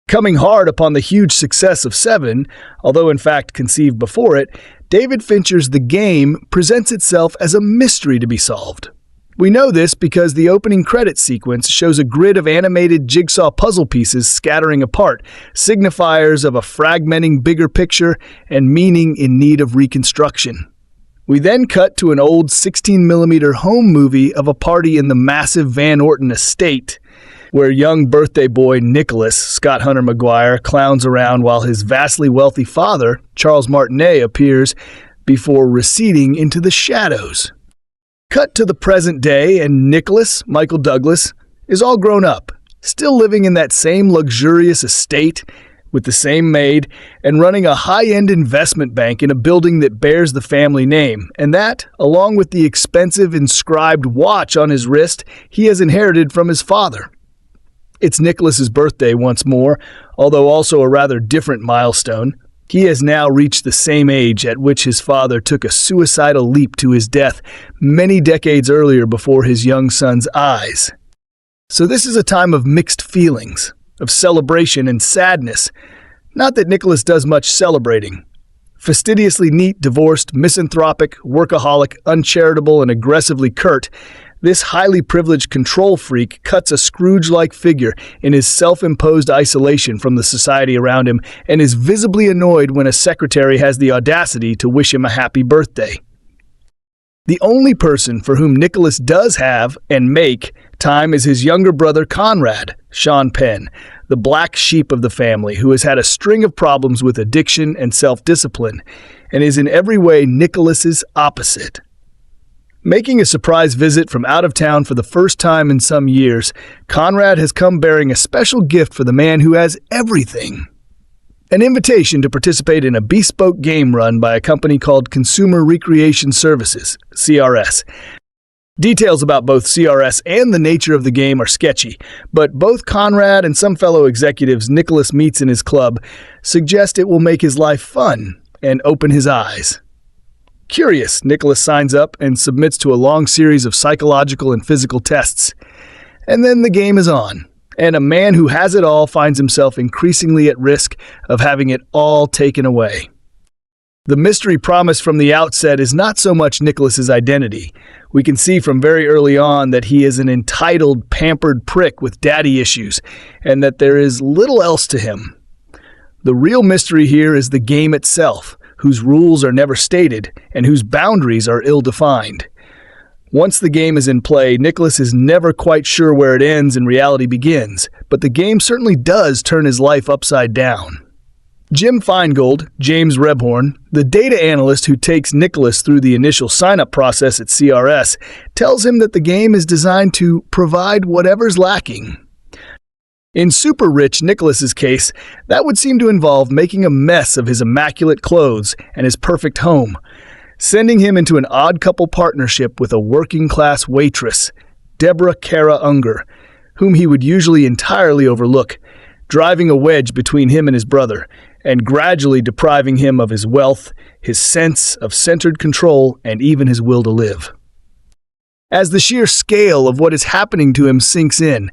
Coming hard upon the huge success of Seven, although in fact conceived before it, David Fincher's The Game presents itself as a mystery to be solved. We know this because the opening credits sequence shows a grid of animated jigsaw puzzle pieces scattering apart, signifiers of a fragmenting bigger picture and meaning in need of reconstruction. We then cut to an old 16mm home movie of a party in the massive Van Orton estate, where young birthday boy Nicholas, Scott Hunter McGuire, clowns around while his vastly wealthy father, Charles Martinet, appears before receding into the shadows. Cut to the present day, and Nicholas, Michael Douglas, is all grown up, still living in that same luxurious estate with the same maid and running a high-end investment bank in a building that bears the family name, and that, along with the expensive inscribed watch on his wrist he has inherited from his father. It's Nicholas's birthday once more, although also a rather different milestone. He has now reached the same age at which his father took a suicidal leap to his death many decades earlier before his young son's eyes. So this is a time of mixed feelings, of celebration and sadness. Not that Nicholas does much celebrating. Fastidiously neat, divorced, misanthropic, workaholic, uncharitable, and aggressively curt, this highly privileged control freak cuts a Scrooge-like figure in his self-imposed isolation from the society around him and is visibly annoyed when a secretary has the audacity to wish him a happy birthday. The only person for whom Nicholas does have, and make, time is his younger brother Conrad, Seán Penn, the black sheep of the family who has had a string of problems with addiction and self-discipline, and is in every way Nicholas's opposite. Making a surprise visit from out of town for the first time in some years, Conrad has come bearing a special gift for the man who has everything. An invitation to participate in a bespoke game run by a company called Consumer Recreation Services, CRS. Details about both CRS and the nature of the game are sketchy, but both Conrad and some fellow executives Nicholas meets in his club suggest it will make his life fun and open his eyes. Curious, Nicholas signs up and submits to a long series of psychological and physical tests. And then the game is on, and a man who has it all finds himself increasingly at risk of having it all taken away. The mystery promised from the outset is not so much Nicholas's identity. We can see from very early on that he is an entitled, pampered prick with daddy issues, and that there is little else to him. The real mystery here is the game itself, whose rules are never stated and whose boundaries are ill-defined. Once the game is in play, Nicholas is never quite sure where it ends and reality begins, but the game certainly does turn his life upside down. Jim Feingold, James Rebhorn, the data analyst who takes Nicholas through the initial sign-up process at CRS, tells him that the game is designed to provide whatever's lacking. In super-rich Nicholas's case, that would seem to involve making a mess of his immaculate clothes and his perfect home, sending him into an odd-couple partnership with a working-class waitress, Deborah Unger, whom he would usually entirely overlook, driving a wedge between him and his brother, and gradually depriving him of his wealth, his sense of centered control, and even his will to live. As the sheer scale of what is happening to him sinks in,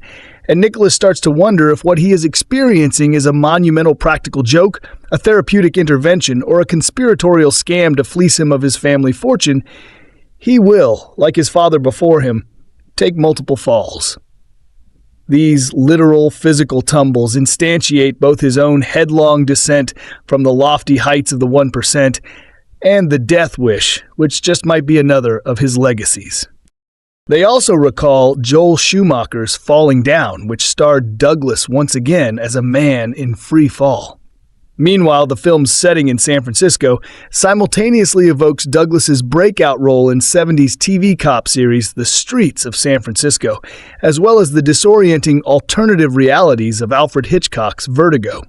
and Nicholas starts to wonder if what he is experiencing is a monumental practical joke, a therapeutic intervention, or a conspiratorial scam to fleece him of his family fortune, he will, like his father before him, take multiple falls. These literal physical tumbles instantiate both his own headlong descent from the lofty heights of the 1% and the death wish, which just might be another of his legacies. They also recall Joel Schumacher's Falling Down, which starred Douglas once again as a man in free fall. Meanwhile, the film's setting in San Francisco simultaneously evokes Douglas's breakout role in 70s TV cop series The Streets of San Francisco, as well as the disorienting alternative realities of Alfred Hitchcock's Vertigo.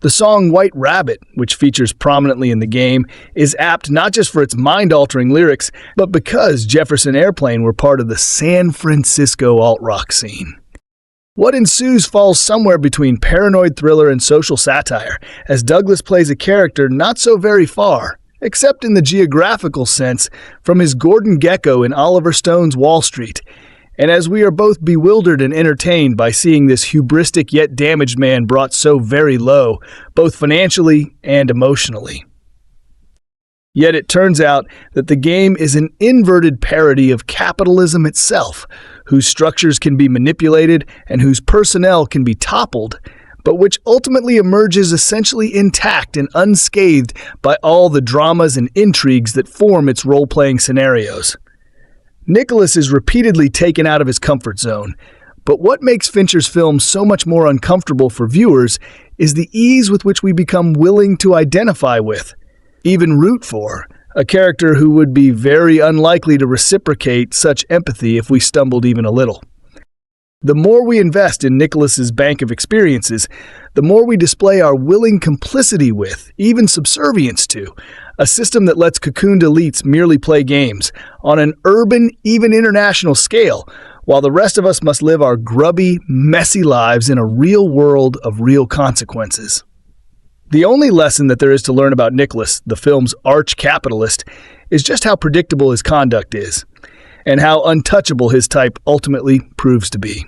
The song White Rabbit, which features prominently in the game, is apt not just for its mind-altering lyrics, but because Jefferson Airplane were part of the San Francisco alt-rock scene. What ensues falls somewhere between paranoid thriller and social satire, as Douglas plays a character not so very far, except in the geographical sense, from his Gordon Gekko in Oliver Stone's Wall Street. And as we are both bewildered and entertained by seeing this hubristic yet damaged man brought so very low, both financially and emotionally. Yet it turns out that the game is an inverted parody of capitalism itself, whose structures can be manipulated and whose personnel can be toppled, but which ultimately emerges essentially intact and unscathed by all the dramas and intrigues that form its role-playing scenarios. Nicholas is repeatedly taken out of his comfort zone, but what makes Fincher's film so much more uncomfortable for viewers is the ease with which we become willing to identify with, even root for, a character who would be very unlikely to reciprocate such empathy if we stumbled even a little. The more we invest in Nicholas's bank of experiences, the more we display our willing complicity with, even subservience to, a system that lets cocooned elites merely play games, on an urban, even international scale, while the rest of us must live our grubby, messy lives in a real world of real consequences. The only lesson that there is to learn about Nicholas, the film's arch-capitalist, is just how predictable his conduct is, and how untouchable his type ultimately proves to be.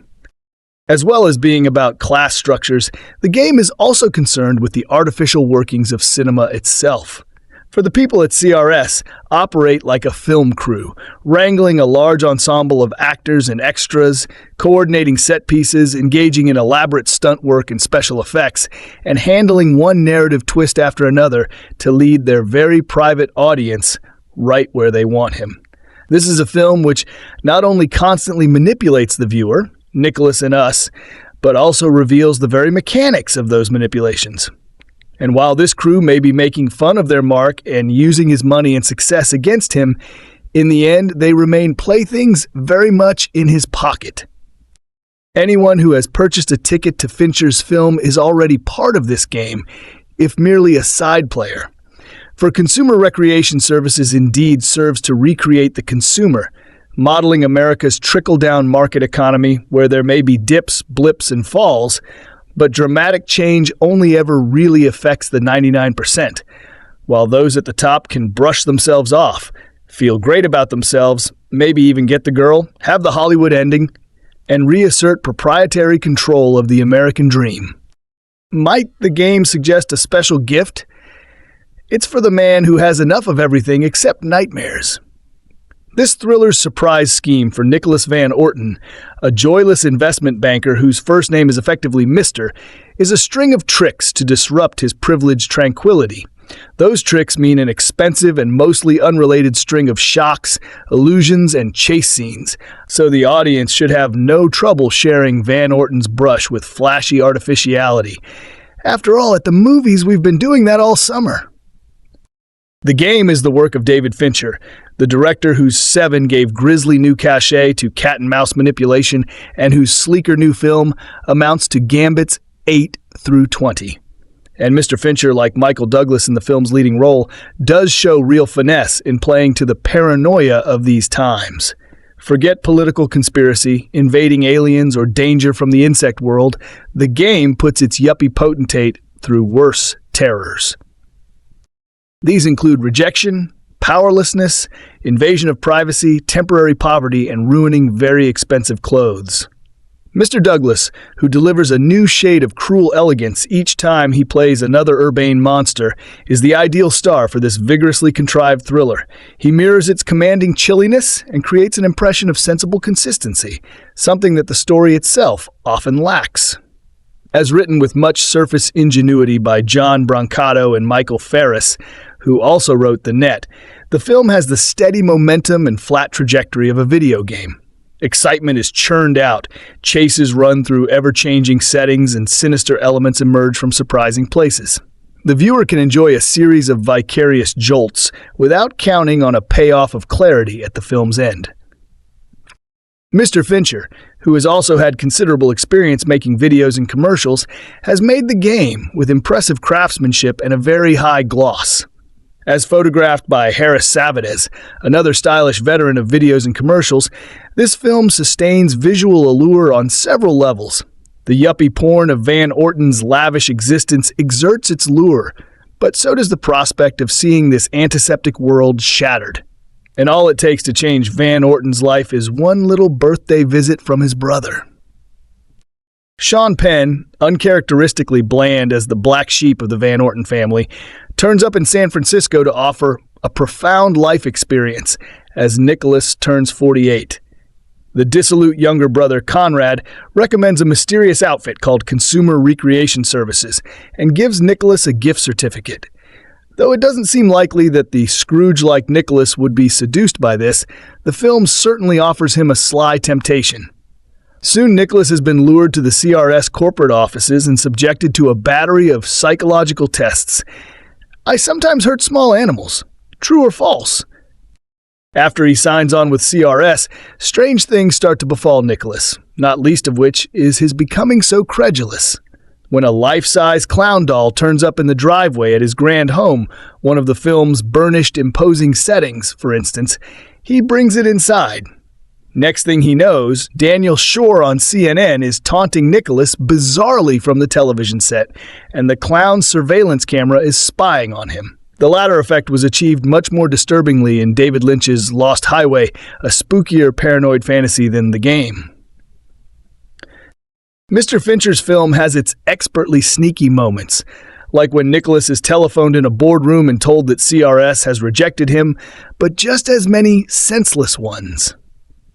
As well as being about class structures, the game is also concerned with the artificial workings of cinema itself. For the people at CRS operate like a film crew, wrangling a large ensemble of actors and extras, coordinating set pieces, engaging in elaborate stunt work and special effects, and handling one narrative twist after another to lead their very private audience right where they want him. This is a film which not only constantly manipulates the viewer, Nicholas and us, but also reveals the very mechanics of those manipulations. And while this crew may be making fun of their mark and using his money and success against him, in the end they remain playthings very much in his pocket. Anyone who has purchased a ticket to Fincher's film is already part of this game, if merely a side player. For consumer recreation services indeed serves to recreate the consumer, modeling America's trickle-down market economy where there may be dips, blips, and falls, but dramatic change only ever really affects the 99%, while those at the top can brush themselves off, feel great about themselves, maybe even get the girl, have the Hollywood ending, and reassert proprietary control of the American dream. Might the game suggest a special gift? It's for the man who has enough of everything except nightmares. This thriller's surprise scheme for Nicholas Van Orton, a joyless investment banker whose first name is effectively Mr., is a string of tricks to disrupt his privileged tranquility. Those tricks mean an expensive and mostly unrelated string of shocks, illusions, and chase scenes, so the audience should have no trouble sharing Van Orton's brush with flashy artificiality. After all, at the movies, we've been doing that all summer. The game is the work of David Fincher, the director whose Seven gave grisly new cachet to cat-and-mouse manipulation and whose sleeker new film amounts to Gambit's 8 through 20. And Mr. Fincher, like Michael Douglas in the film's leading role, does show real finesse in playing to the paranoia of these times. Forget political conspiracy, invading aliens, or danger from the insect world. The game puts its yuppie potentate through worse terrors. These include rejection, powerlessness, invasion of privacy, temporary poverty, and ruining very expensive clothes. Mr. Douglas, who delivers a new shade of cruel elegance each time he plays another urbane monster, is the ideal star for this vigorously contrived thriller. He mirrors its commanding chilliness and creates an impression of sensible consistency, something that the story itself often lacks. As written with much surface ingenuity by John Brancato and Michael Ferris, who also wrote The Net, the film has the steady momentum and flat trajectory of a video game. Excitement is churned out, chases run through ever-changing settings, and sinister elements emerge from surprising places. The viewer can enjoy a series of vicarious jolts without counting on a payoff of clarity at the film's end. Mr. Fincher, who has also had considerable experience making videos and commercials, has made the game with impressive craftsmanship and a very high gloss. As photographed by Harris Savidez, another stylish veteran of videos and commercials, this film sustains visual allure on several levels. The yuppie porn of Van Orton's lavish existence exerts its lure, but so does the prospect of seeing this antiseptic world shattered. And all it takes to change Van Orton's life is one little birthday visit from his brother. Sean Penn, uncharacteristically bland as the black sheep of the Van Orton family, turns up in San Francisco to offer a profound life experience as Nicholas turns 48. The dissolute younger brother, Conrad, recommends a mysterious outfit called Consumer Recreation Services and gives Nicholas a gift certificate. Though it doesn't seem likely that the Scrooge-like Nicholas would be seduced by this, the film certainly offers him a sly temptation. Soon Nicholas has been lured to the CRS corporate offices and subjected to a battery of psychological tests. I sometimes hurt small animals. True or false? After he signs on with CRS, strange things start to befall Nicholas, not least of which is his becoming so credulous. When a life-size clown doll turns up in the driveway at his grand home, one of the film's burnished, imposing settings, for instance, he brings it inside. Next thing he knows, Daniel Shore on CNN is taunting Nicholas bizarrely from the television set, and the clown's surveillance camera is spying on him. The latter effect was achieved much more disturbingly in David Lynch's Lost Highway, a spookier paranoid fantasy than The Game. Mr. Fincher's film has its expertly sneaky moments, like when Nicholas is telephoned in a boardroom and told that CRS has rejected him, but just as many senseless ones.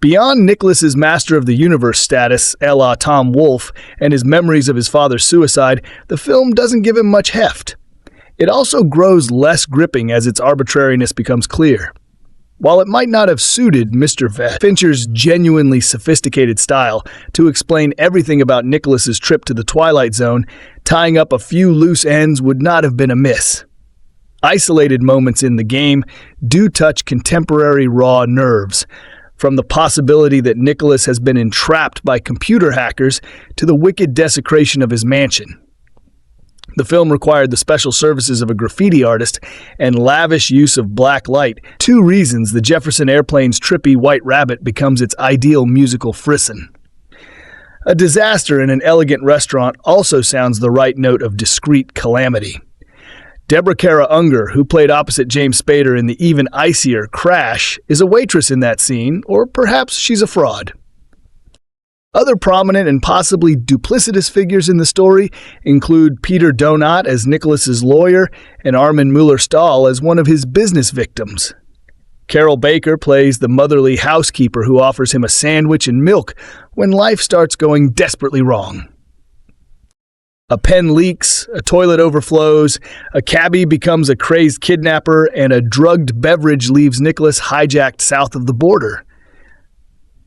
Beyond Nicholas's Master of the Universe status, a la Tom Wolfe, and his memories of his father's suicide, the film doesn't give him much heft. It also grows less gripping as its arbitrariness becomes clear. While it might not have suited Mr. Fincher's genuinely sophisticated style to explain everything about Nicholas's trip to the Twilight Zone, tying up a few loose ends would not have been amiss. Isolated moments in The Game do touch contemporary raw nerves, from the possibility that Nicholas has been entrapped by computer hackers to the wicked desecration of his mansion. The film required the special services of a graffiti artist and lavish use of black light, two reasons the Jefferson Airplane's trippy White Rabbit becomes its ideal musical frisson. A disaster in an elegant restaurant also sounds the right note of discreet calamity. Deborah Unger, who played opposite James Spader in the even icier Crash, is a waitress in that scene, or perhaps she's a fraud. Other prominent and possibly duplicitous figures in the story include Peter Donat as Nicholas's lawyer and Armin Mueller-Stahl as one of his business victims. Carol Baker plays the motherly housekeeper who offers him a sandwich and milk when life starts going desperately wrong. A pen leaks, a toilet overflows, a cabbie becomes a crazed kidnapper, and a drugged beverage leaves Nicholas hijacked south of the border.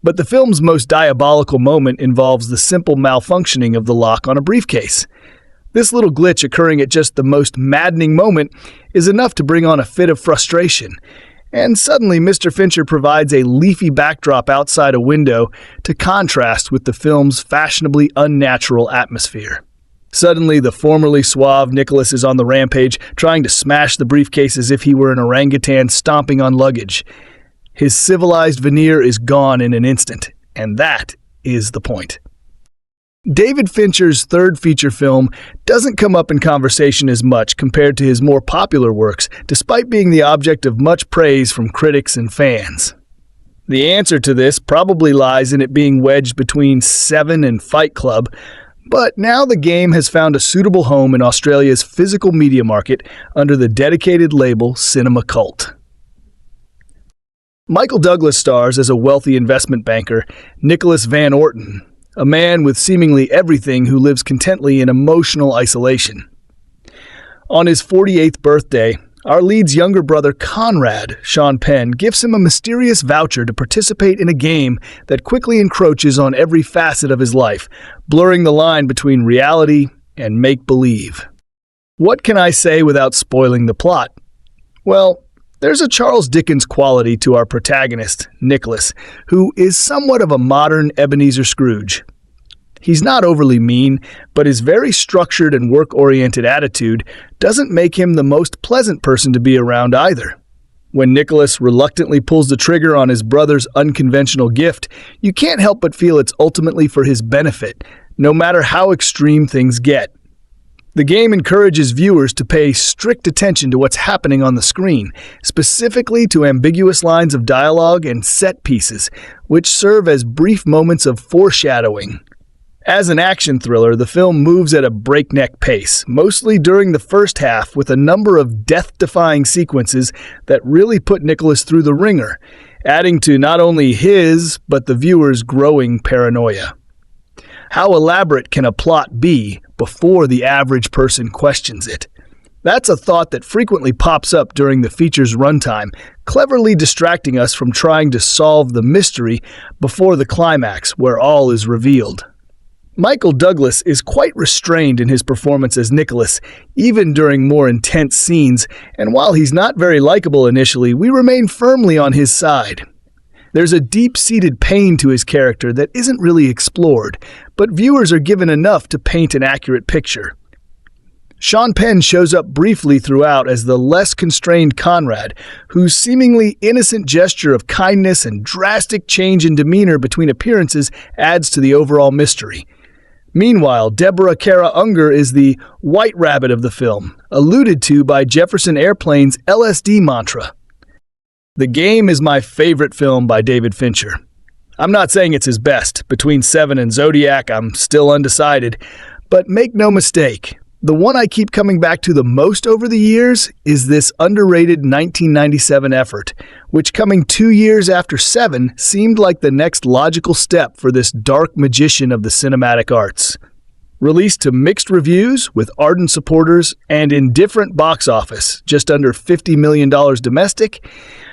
But the film's most diabolical moment involves the simple malfunctioning of the lock on a briefcase. This little glitch occurring at just the most maddening moment is enough to bring on a fit of frustration, and suddenly Mr. Fincher provides a leafy backdrop outside a window to contrast with the film's fashionably unnatural atmosphere. Suddenly, the formerly suave Nicholas is on the rampage, trying to smash the briefcase as if he were an orangutan stomping on luggage. His civilized veneer is gone in an instant, and that is the point. David Fincher's third feature film doesn't come up in conversation as much compared to his more popular works, despite being the object of much praise from critics and fans. The answer to this probably lies in it being wedged between Seven and Fight Club, but now The Game has found a suitable home in Australia's physical media market under the dedicated label Cinema Cult. Michael Douglas stars as a wealthy investment banker, Nicholas Van Orton, a man with seemingly everything who lives contently in emotional isolation. On his 48th birthday, Our lead's younger brother, Conrad, Sean Penn, gives him a mysterious voucher to participate in a game that quickly encroaches on every facet of his life, blurring the line between reality and make-believe. What can I say without spoiling the plot? Well, there's a Charles Dickens quality to our protagonist, Nicholas, who is somewhat of a modern Ebenezer Scrooge. He's not overly mean, but his very structured and work-oriented attitude doesn't make him the most pleasant person to be around either. When Nicholas reluctantly pulls the trigger on his brother's unconventional gift, you can't help but feel it's ultimately for his benefit, no matter how extreme things get. The game encourages viewers to pay strict attention to what's happening on the screen, specifically to ambiguous lines of dialogue and set pieces, which serve as brief moments of foreshadowing. As an action thriller, the film moves at a breakneck pace, mostly during the first half, with a number of death-defying sequences that really put Nicholas through the ringer, adding to not only his, but the viewer's growing paranoia. How elaborate can a plot be before the average person questions it? That's a thought that frequently pops up during the feature's runtime, cleverly distracting us from trying to solve the mystery before the climax, where all is revealed. Michael Douglas is quite restrained in his performance as Nicholas, even during more intense scenes, and while he's not very likable initially, we remain firmly on his side. There's a deep-seated pain to his character that isn't really explored, but viewers are given enough to paint an accurate picture. Sean Penn shows up briefly throughout as the less constrained Conrad, whose seemingly innocent gesture of kindness and drastic change in demeanor between appearances adds to the overall mystery. Meanwhile, Deborah Unger is the white rabbit of the film, alluded to by Jefferson Airplane's LSD mantra. The Game is my favorite film by David Fincher. I'm not saying it's his best. Between Seven and Zodiac, I'm still undecided. But make no mistake, the one I keep coming back to the most over the years is this underrated 1997 effort, which coming 2 years after Seven seemed like the next logical step for this dark magician of the cinematic arts. Released to mixed reviews with ardent supporters and indifferent box office, just under $50 million domestic,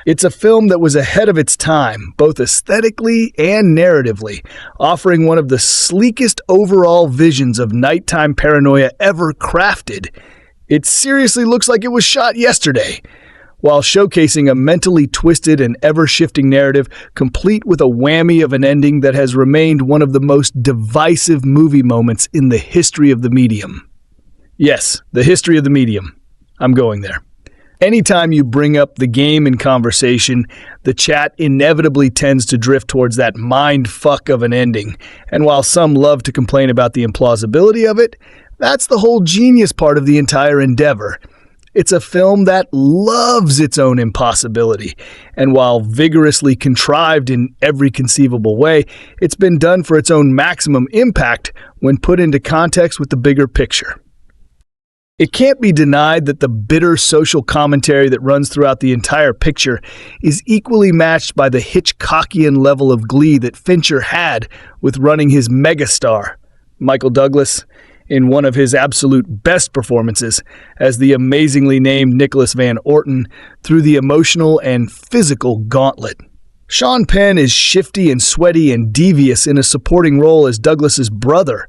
it's a film that was ahead of its time, both aesthetically and narratively, offering one of the sleekest overall visions of nighttime paranoia ever crafted. It seriously looks like it was shot yesterday, while showcasing a mentally twisted and ever-shifting narrative, complete with a whammy of an ending that has remained one of the most divisive movie moments in the history of the medium. Yes, the history of the medium. I'm going there. Anytime you bring up The Game in conversation, the chat inevitably tends to drift towards that mind fuck of an ending, and while some love to complain about the implausibility of it, that's the whole genius part of the entire endeavor. It's a film that loves its own impossibility, and while vigorously contrived in every conceivable way, it's been done for its own maximum impact when put into context with the bigger picture. It can't be denied that the bitter social commentary that runs throughout the entire picture is equally matched by the Hitchcockian level of glee that Fincher had with running his megastar, Michael Douglas, in one of his absolute best performances as the amazingly named Nicholas Van Orton through the emotional and physical gauntlet. Sean Penn is shifty and sweaty and devious in a supporting role as Douglas's brother,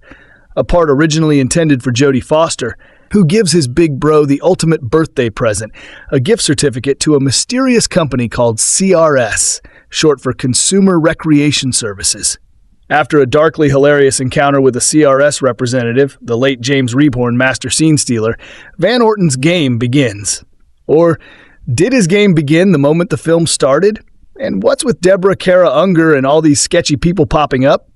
a part originally intended for Jodie Foster, who gives his big bro the ultimate birthday present, a gift certificate to a mysterious company called CRS, short for Consumer Recreation Services. After a darkly hilarious encounter with a CRS representative, the late James Rebhorn master scene stealer, Van Orton's game begins. Or did his game begin the moment the film started? And what's with Deborah Unger and all these sketchy people popping up?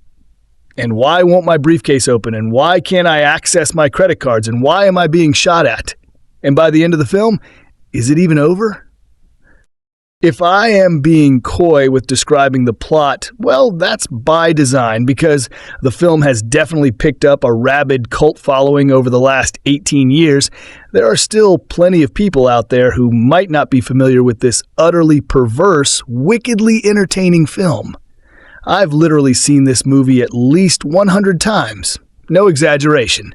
And why won't my briefcase open? And why can't I access my credit cards? And why am I being shot at? And by the end of the film, is it even over? If I am being coy with describing the plot, well, that's by design, because the film has definitely picked up a rabid cult following over the last 18 years. There are still plenty of people out there who might not be familiar with this utterly perverse, wickedly entertaining film. I've literally seen this movie at least 100 times. No exaggeration.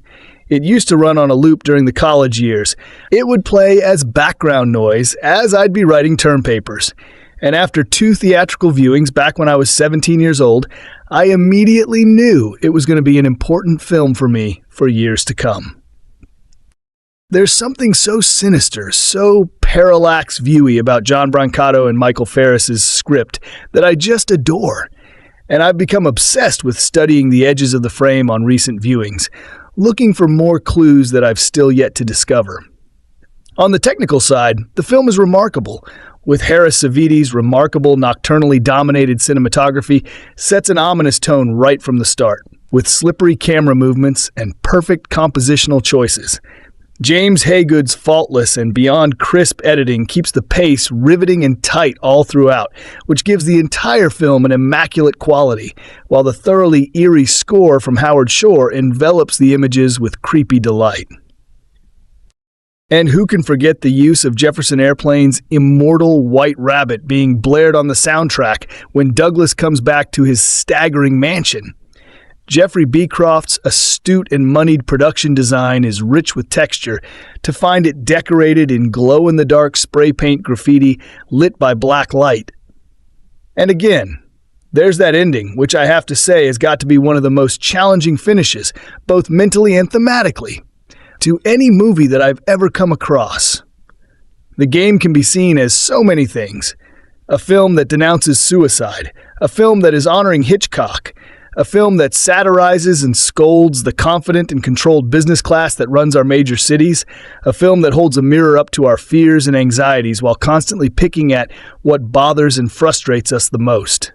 It used to run on a loop during the college years. It would play as background noise as I'd be writing term papers. And after 2 theatrical viewings back when I was 17 years old, I immediately knew it was going to be an important film for me for years to come. There's something so sinister, so parallax viewy about John Brancato and Michael Ferris's script that I just adore. And I've become obsessed with studying the edges of the frame on recent viewings, looking for more clues that I've still yet to discover. On the technical side, the film is remarkable, with Harris Savides' remarkable nocturnally dominated cinematography sets an ominous tone right from the start, with slippery camera movements and perfect compositional choices. James Haygood's faultless and beyond crisp editing keeps the pace riveting and tight all throughout, which gives the entire film an immaculate quality, while the thoroughly eerie score from Howard Shore envelops the images with creepy delight. And who can forget the use of Jefferson Airplane's immortal White Rabbit being blared on the soundtrack when Douglas comes back to his staggering mansion? Jeffrey Beecroft's astute and moneyed production design is rich with texture, to find it decorated in glow-in-the-dark spray paint graffiti lit by black light. And again, there's that ending, which I have to say has got to be one of the most challenging finishes, both mentally and thematically, to any movie that I've ever come across. The Game can be seen as so many things. A film that denounces suicide, a film that is honoring Hitchcock, a film that satirizes and scolds the confident and controlled business class that runs our major cities, a film that holds a mirror up to our fears and anxieties while constantly picking at what bothers and frustrates us the most.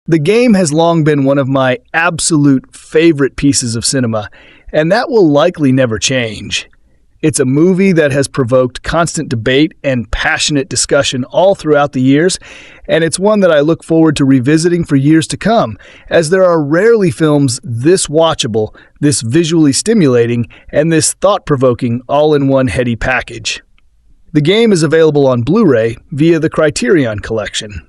The Game has long been one of my absolute favorite pieces of cinema, and that will likely never change. It's a movie that has provoked constant debate and passionate discussion all throughout the years, and it's one that I look forward to revisiting for years to come, as there are rarely films this watchable, this visually stimulating, and this thought-provoking all-in-one heady package. The Game is available on Blu-ray via the Criterion Collection.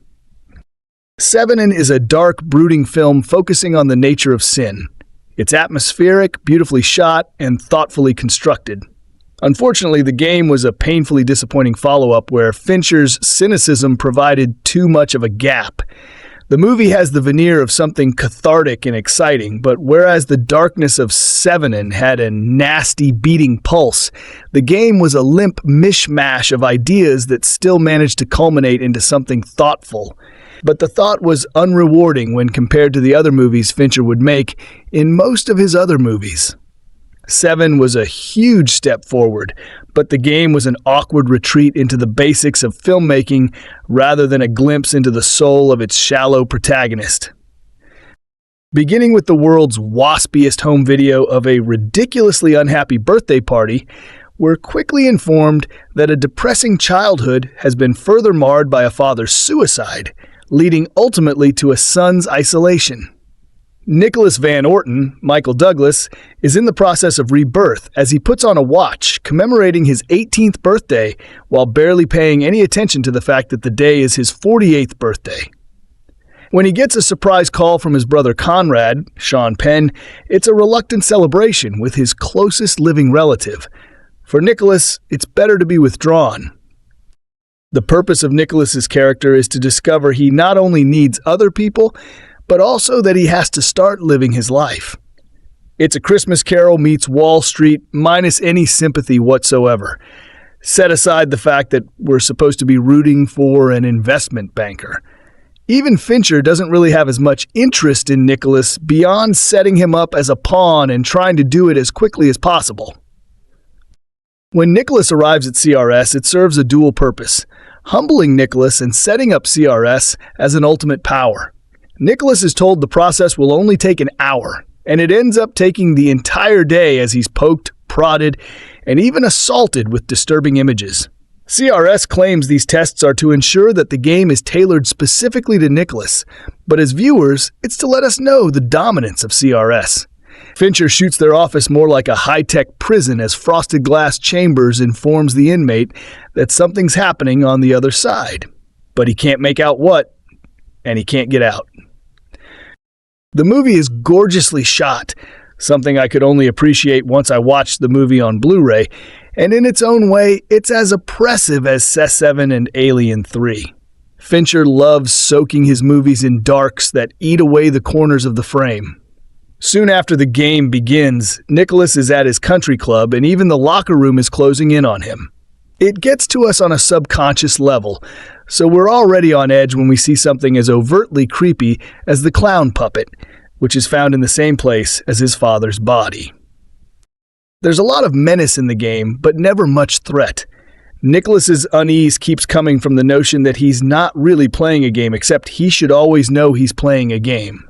Ceán is a dark, brooding film focusing on the nature of sin. It's atmospheric, beautifully shot, and thoughtfully constructed. Unfortunately, The Game was a painfully disappointing follow-up where Fincher's cynicism provided too much of a gap. The movie has the veneer of something cathartic and exciting, but whereas the darkness of Ceán had a nasty beating pulse, The Game was a limp mishmash of ideas that still managed to culminate into something thoughtful. But the thought was unrewarding when compared to the other movies Fincher would make in most of his other movies. Ceán was a huge step forward, but The Game was an awkward retreat into the basics of filmmaking rather than a glimpse into the soul of its shallow protagonist. Beginning with the world's waspiest home video of a ridiculously unhappy birthday party, we're quickly informed that a depressing childhood has been further marred by a father's suicide, leading ultimately to a son's isolation. Nicholas Van Orton, Michael Douglas, is in the process of rebirth as he puts on a watch commemorating his 18th birthday while barely paying any attention to the fact that the day is his 48th birthday. When he gets a surprise call from his brother Conrad, Sean Penn, it's a reluctant celebration with his closest living relative. For Nicholas, it's better to be withdrawn. The purpose of Nicholas's character is to discover he not only needs other people, but also that he has to start living his life. It's a Christmas Carol meets Wall Street minus any sympathy whatsoever. Set aside the fact that we're supposed to be rooting for an investment banker. Even Fincher doesn't really have as much interest in Nicholas beyond setting him up as a pawn and trying to do it as quickly as possible. When Nicholas arrives at CRS, it serves a dual purpose, humbling Nicholas and setting up CRS as an ultimate power. Nicholas is told the process will only take an hour, and it ends up taking the entire day as he's poked, prodded, and even assaulted with disturbing images. CRS claims these tests are to ensure that the game is tailored specifically to Nicholas, but as viewers, it's to let us know the dominance of CRS. Fincher shoots their office more like a high-tech prison as frosted glass chambers informs the inmate that something's happening on the other side. But he can't make out what, and he can't get out. The movie is gorgeously shot. something I could only appreciate once I watched the movie on Blu-ray, and in its own way, it's as oppressive as CS7 and Alien 3. Fincher loves soaking his movies in darks that eat away the corners of the frame. Soon after the game begins, Nicholas is at his country club and even the locker room is closing in on him. It gets to us on a subconscious level, so we're already on edge when we see something as overtly creepy as the clown puppet, which is found in the same place as his father's body. There's a lot of menace in the game, but never much threat. Nicholas's unease keeps coming from the notion that he's not really playing a game, except he should always know he's playing a game.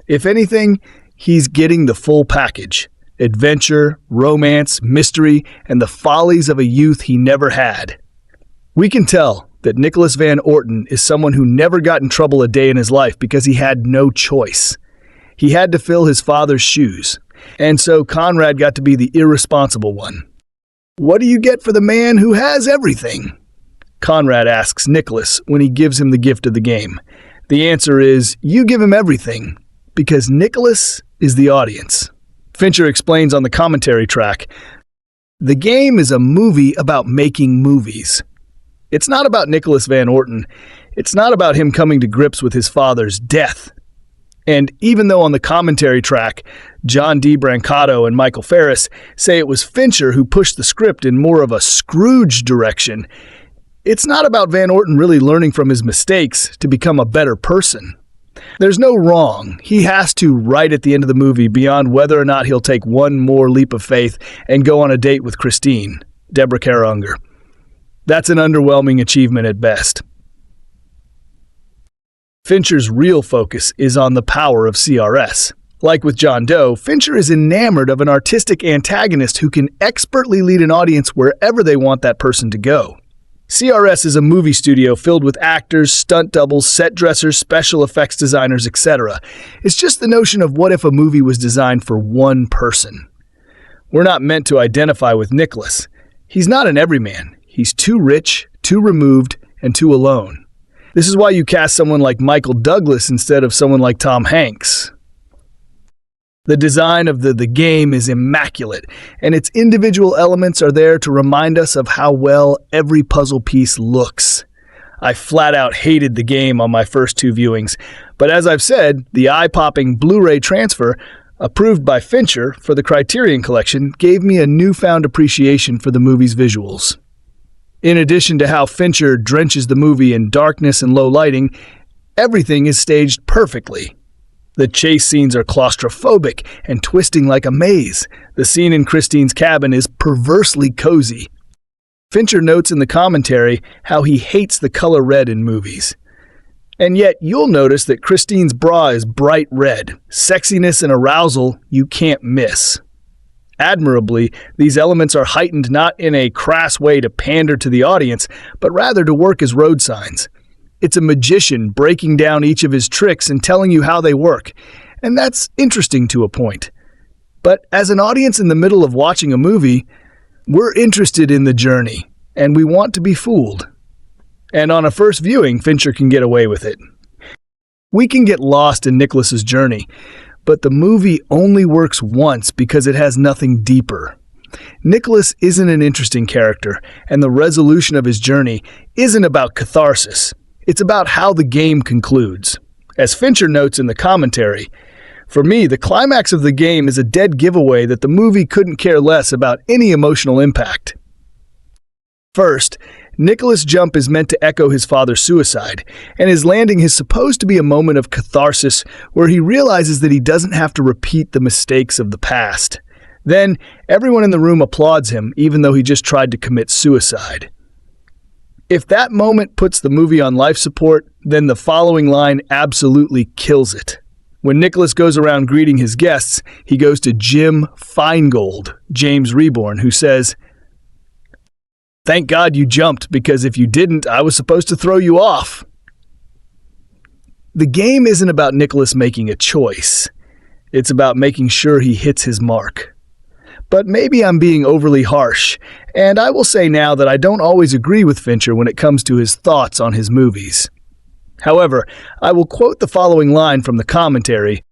If anything, he's getting the full package: adventure, romance, mystery, and the follies of a youth he never had. We can tell that Nicholas Van Orton is someone who never got in trouble a day in his life because he had no choice. He had to fill his father's shoes, and so Conrad got to be the irresponsible one. "What do you get for the man who has everything?" Conrad asks Nicholas when he gives him the gift of the game. The answer is, you give him everything, because Nicholas is the audience. Fincher explains on the commentary track, "The game is a movie about making movies. It's not about Nicholas Van Orton. It's not about him coming to grips with his father's death." And even though on the commentary track, John D. Brancato and Michael Ferris say it was Fincher who pushed the script in more of a Scrooge direction, it's not about Van Orton really learning from his mistakes to become a better person. There's no wrong. He has to right at the end of the movie beyond whether or not he'll take one more leap of faith and go on a date with Christine, Deborah Unger. That's an underwhelming achievement at best. Fincher's real focus is on the power of CRS. Like with John Doe, Fincher is enamored of an artistic antagonist who can expertly lead an audience wherever they want that person to go. CRS is a movie studio filled with actors, stunt doubles, set dressers, special effects designers, etc. It's just the notion of what if a movie was designed for one person. We're not meant to identify with Nicholas. He's not an everyman. He's too rich, too removed, and too alone. This is why you cast someone like Michael Douglas instead of someone like Tom Hanks. The design of the game is immaculate, and its individual elements are there to remind us of how well every puzzle piece looks. I flat out hated the game on my first two viewings, but as I've said, the eye-popping Blu-ray transfer, approved by Fincher for the Criterion Collection, gave me a newfound appreciation for the movie's visuals. In addition to how Fincher drenches the movie in darkness and low lighting, everything is staged perfectly. The chase scenes are claustrophobic and twisting like a maze. The scene in Christine's cabin is perversely cozy. Fincher notes in the commentary how he hates the color red in movies. And yet you'll notice that Christine's bra is bright red. Sexiness and arousal you can't miss. Admirably, these elements are heightened not in a crass way to pander to the audience, but rather to work as road signs. It's a magician breaking down each of his tricks and telling you how they work, and that's interesting to a point. But as an audience in the middle of watching a movie, we're interested in the journey, and we want to be fooled. And on a first viewing, Fincher can get away with it. We can get lost in Nicholas's journey, but the movie only works once because it has nothing deeper. Nicholas isn't an interesting character, and the resolution of his journey isn't about catharsis. It's about how the game concludes. As Fincher notes in the commentary, "For me, the climax of the game is a dead giveaway that the movie couldn't care less about any emotional impact." First, Nicholas' jump is meant to echo his father's suicide, and his landing is supposed to be a moment of catharsis where he realizes that he doesn't have to repeat the mistakes of the past. Then, everyone in the room applauds him, even though he just tried to commit suicide. If that moment puts the movie on life support, then the following line absolutely kills it. When Nicholas goes around greeting his guests, he goes to Jim Feingold, James Reborn, who says, "Thank God you jumped, because if you didn't, I was supposed to throw you off." The game isn't about Nicholas making a choice. It's about making sure he hits his mark. But maybe I'm being overly harsh, and I will say now that I don't always agree with Fincher when it comes to his thoughts on his movies. However, I will quote the following line from the commentary,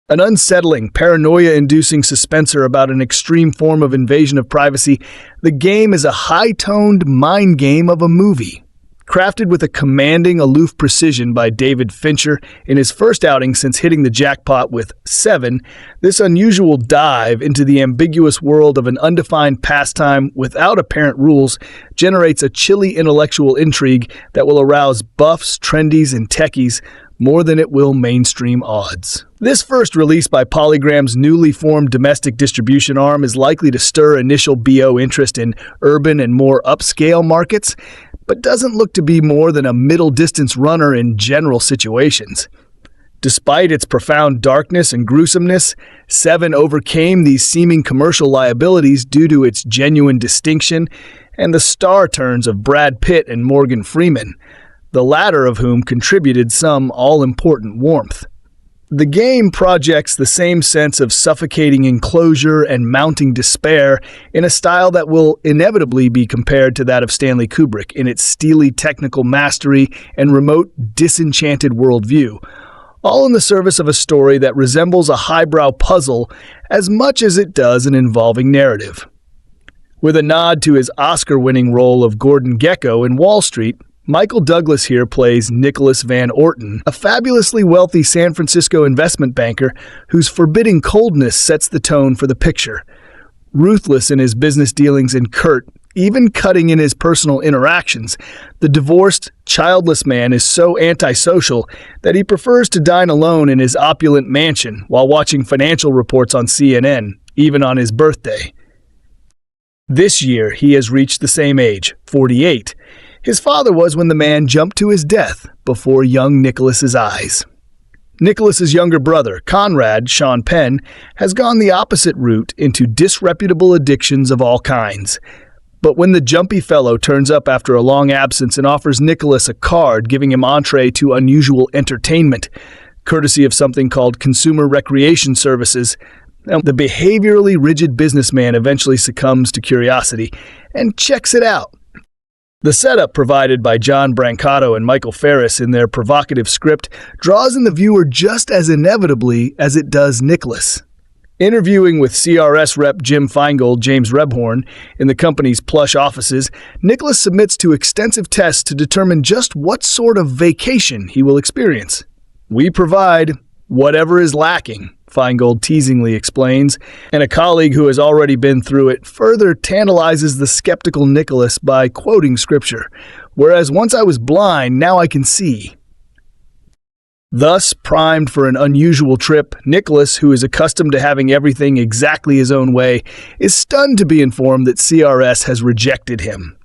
An unsettling, paranoia-inducing suspensor about an extreme form of invasion of privacy, the game is a high-toned mind game of a movie. Crafted with a commanding, aloof precision by David Fincher in his first outing since hitting the jackpot with Seven, this unusual dive into the ambiguous world of an undefined pastime without apparent rules generates a chilly intellectual intrigue that will arouse buffs, trendies, and techies more than it will mainstream odds. This first release by PolyGram's newly formed domestic distribution arm is likely to stir initial BO interest in urban and more upscale markets, but doesn't look to be more than a middle-distance runner in general situations. Despite its profound darkness and gruesomeness, Seven overcame these seeming commercial liabilities due to its genuine distinction and the star turns of Brad Pitt and Morgan Freeman, the latter of whom contributed some all-important warmth. The game projects the same sense of suffocating enclosure and mounting despair in a style that will inevitably be compared to that of Stanley Kubrick in its steely technical mastery and remote, disenchanted worldview, all in the service of a story that resembles a highbrow puzzle as much as it does an involving narrative. With a nod to his Oscar-winning role of Gordon Gekko in Wall Street, Michael Douglas here plays Nicholas Van Orton, a fabulously wealthy San Francisco investment banker whose forbidding coldness sets the tone for the picture. Ruthless in his business dealings and curt, even cutting in his personal interactions, the divorced, childless man is so antisocial that he prefers to dine alone in his opulent mansion while watching financial reports on CNN, even on his birthday. This year, he has reached the same age, 48. His father was when the man jumped to his death before young Nicholas's eyes. Nicholas's younger brother, Conrad, Sean Penn, has gone the opposite route into disreputable addictions of all kinds. But when the jumpy fellow turns up after a long absence and offers Nicholas a card giving him entree to unusual entertainment, courtesy of something called Consumer Recreation Services, the behaviorally rigid businessman eventually succumbs to curiosity and checks it out. The setup provided by John Brancato and Michael Ferris in their provocative script draws in the viewer just as inevitably as it does Nicholas. Interviewing with CRS rep Jim Feingold, James Rebhorn, in the company's plush offices, Nicholas submits to extensive tests to determine just what sort of vacation he will experience. "We provide whatever is lacking," Feingold teasingly explains, and a colleague who has already been through it further tantalizes the skeptical Nicholas by quoting scripture, "Whereas once I was blind, now I can see." Thus, primed for an unusual trip, Nicholas, who is accustomed to having everything exactly his own way, is stunned to be informed that CRS has rejected him.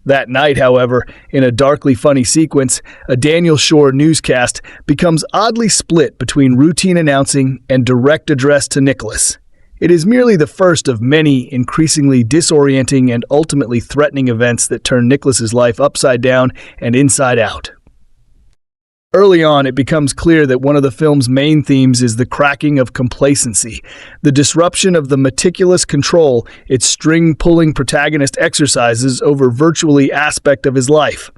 That night, however, in a darkly funny sequence, a Daniel Shore newscast becomes oddly split between routine announcing and direct address to Nicholas. It is merely the first of many increasingly disorienting and ultimately threatening events that turn Nicholas's life upside down and inside out. Early on, it becomes clear that one of the film's main themes is the cracking of complacency, the disruption of the meticulous control its string-pulling protagonist exercises over virtually aspect of his life.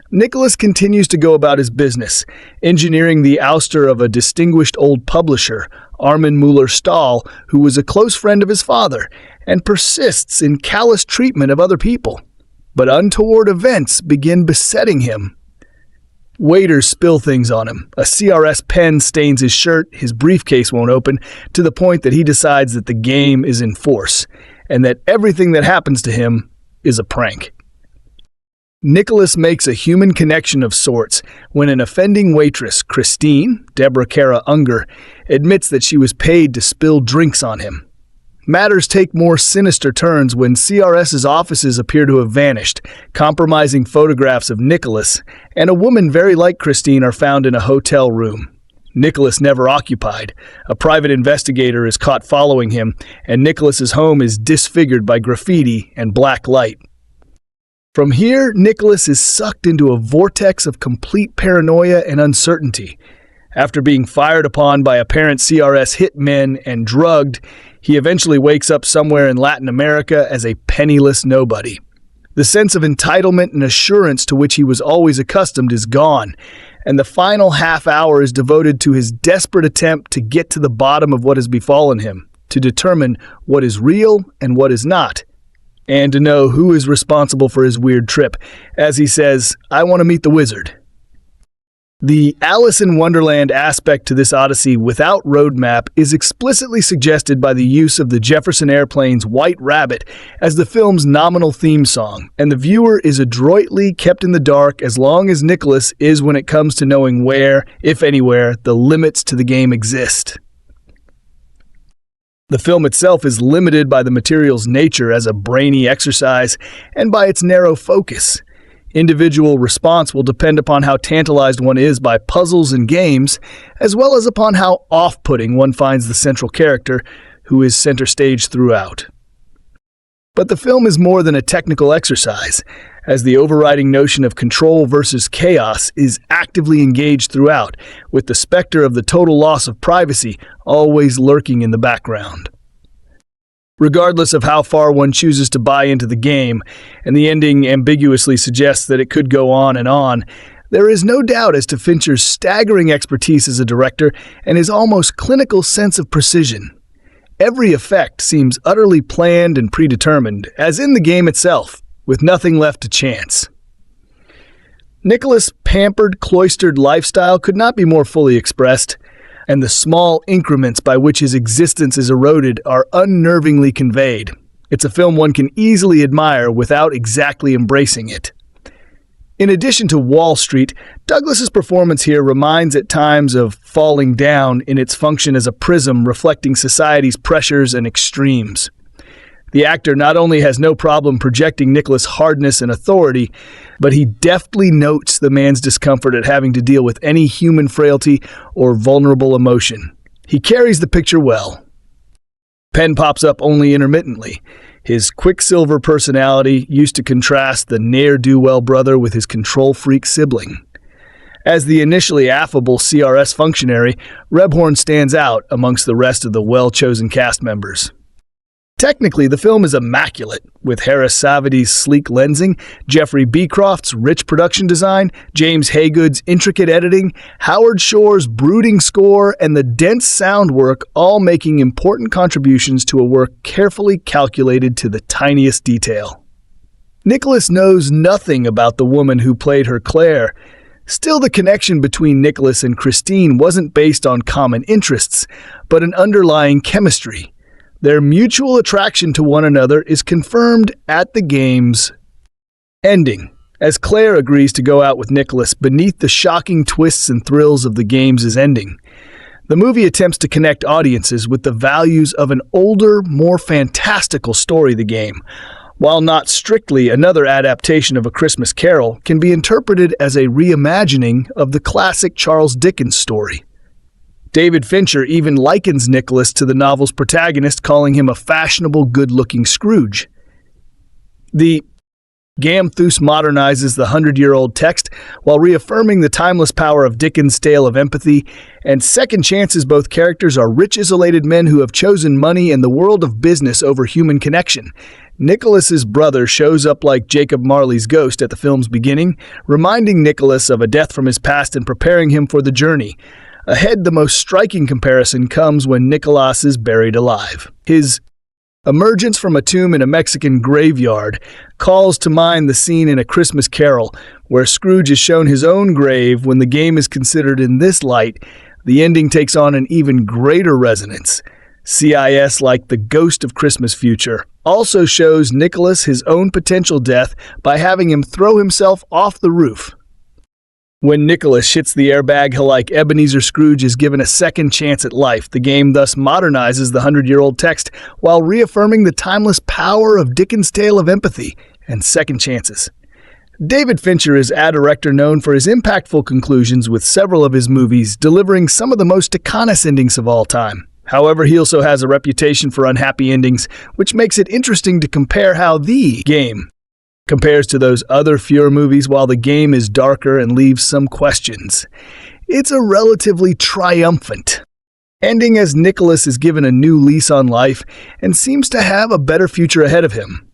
Nicholas continues to go about his business, engineering the ouster of a distinguished old publisher, Armin Mueller-Stahl, who was a close friend of his father, and persists in callous treatment of other people. But untoward events begin besetting him. Waiters spill things on him. A CRS pen stains his shirt, his briefcase won't open, to the point that he decides that the game is in force, and that everything that happens to him is a prank. Nicholas makes a human connection of sorts when an offending waitress, Christine, Deborah Unger, admits that she was paid to spill drinks on him. Matters take more sinister turns when CRS's offices appear to have vanished, compromising photographs of Nicholas, and a woman very like Christine are found in a hotel room. Nicholas never occupied. A private investigator is caught following him, and Nicholas's home is disfigured by graffiti and black light. From here, Nicholas is sucked into a vortex of complete paranoia and uncertainty. After being fired upon by apparent CRS hitmen and drugged, he eventually wakes up somewhere in Latin America as a penniless nobody. The sense of entitlement and assurance to which he was always accustomed is gone, and the final half hour is devoted to his desperate attempt to get to the bottom of what has befallen him, to determine what is real and what is not, and to know who is responsible for his weird trip. As he says, "I want to meet the wizard." The Alice in Wonderland aspect to this odyssey without roadmap is explicitly suggested by the use of the Jefferson Airplane's White Rabbit as the film's nominal theme song, and the viewer is adroitly kept in the dark as long as Nicholas is when it comes to knowing where, if anywhere, the limits to the game exist. The film itself is limited by the material's nature as a brainy exercise and by its narrow focus. Individual response will depend upon how tantalized one is by puzzles and games, as well as upon how off-putting one finds the central character, who is center stage throughout. But the film is more than a technical exercise, as the overriding notion of control versus chaos is actively engaged throughout, with the specter of the total loss of privacy always lurking in the background. Regardless of how far one chooses to buy into the game, and the ending ambiguously suggests that it could go on, there is no doubt as to Fincher's staggering expertise as a director and his almost clinical sense of precision. Every effect seems utterly planned and predetermined, as in the game itself, with nothing left to chance. Nicholas' pampered, cloistered lifestyle could not be more fully expressed, and the small increments by which his existence is eroded are unnervingly conveyed. It's a film one can easily admire without exactly embracing it. In addition to Wall Street, Douglas's performance here reminds at times of Falling Down in its function as a prism reflecting society's pressures and extremes. The actor not only has no problem projecting Nicholas' hardness and authority, but he deftly notes the man's discomfort at having to deal with any human frailty or vulnerable emotion. He carries the picture well. Penn pops up only intermittently. His quicksilver personality used to contrast the ne'er-do-well brother with his control-freak sibling. As the initially affable CRS functionary, Rebhorn stands out amongst the rest of the well-chosen cast members. Technically, the film is immaculate, with Harris Savady's sleek lensing, Jeffrey Beecroft's rich production design, James Haygood's intricate editing, Howard Shore's brooding score, and the dense sound work all making important contributions to a work carefully calculated to the tiniest detail. Nicholas knows nothing about the woman who played her Claire. Still, the connection between Nicholas and Christine wasn't based on common interests, but an underlying chemistry. Their mutual attraction to one another is confirmed at the game's ending, as Claire agrees to go out with Nicholas beneath the shocking twists and thrills of the game's ending. The movie attempts to connect audiences with the values of an older, more fantastical story. The game, while not strictly another adaptation of A Christmas Carol, can be interpreted as a reimagining of the classic Charles Dickens story. David Fincher even likens Nicholas to the novel's protagonist, calling him a fashionable, good-looking Scrooge. The Gamthus modernizes the 100-year-old text while reaffirming the timeless power of Dickens' tale of empathy, and Second Chance's both characters are rich, isolated men who have chosen money and the world of business over human connection. Nicholas's brother shows up like Jacob Marley's ghost at the film's beginning, reminding Nicholas of a death from his past and preparing him for the journey. Ahead, the most striking comparison comes when Nicholas is buried alive. His emergence from a tomb in a Mexican graveyard calls to mind the scene in A Christmas Carol, where Scrooge is shown his own grave. When the game is considered in this light, the ending takes on an even greater resonance. CIS, like the Ghost of Christmas Future, also shows Nicholas his own potential death by having him throw himself off the roof. When Nicholas hits the airbag, he'll, like Ebenezer Scrooge, is given a second chance at life. The game thus modernizes the 100-year-old text while reaffirming the timeless power of Dickens' tale of empathy and second chances. David Fincher is a director known for his impactful conclusions with several of his movies, delivering some of the most staccato endings of all time. However, he also has a reputation for unhappy endings, which makes it interesting to compare how The Game compares to those other fewer movies. While The Game is darker and leaves some questions, it's a relatively triumphant ending, as Nicholas is given a new lease on life and seems to have a better future ahead of him.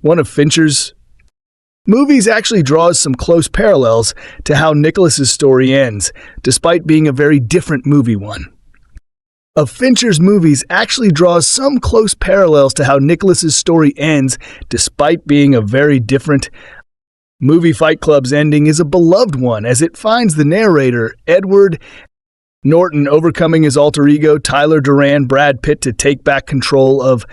One of Fincher's Movies actually draws some close parallels to how Nicholas's story ends, despite being a very different movie one. Of Fincher's movies actually draws some close parallels to how Nicholas's story ends, despite being a very different movie. Fight Club's ending is a beloved one, as it finds the narrator, Edward Norton, overcoming his alter ego, Tyler Durden, Brad Pitt, to take back control of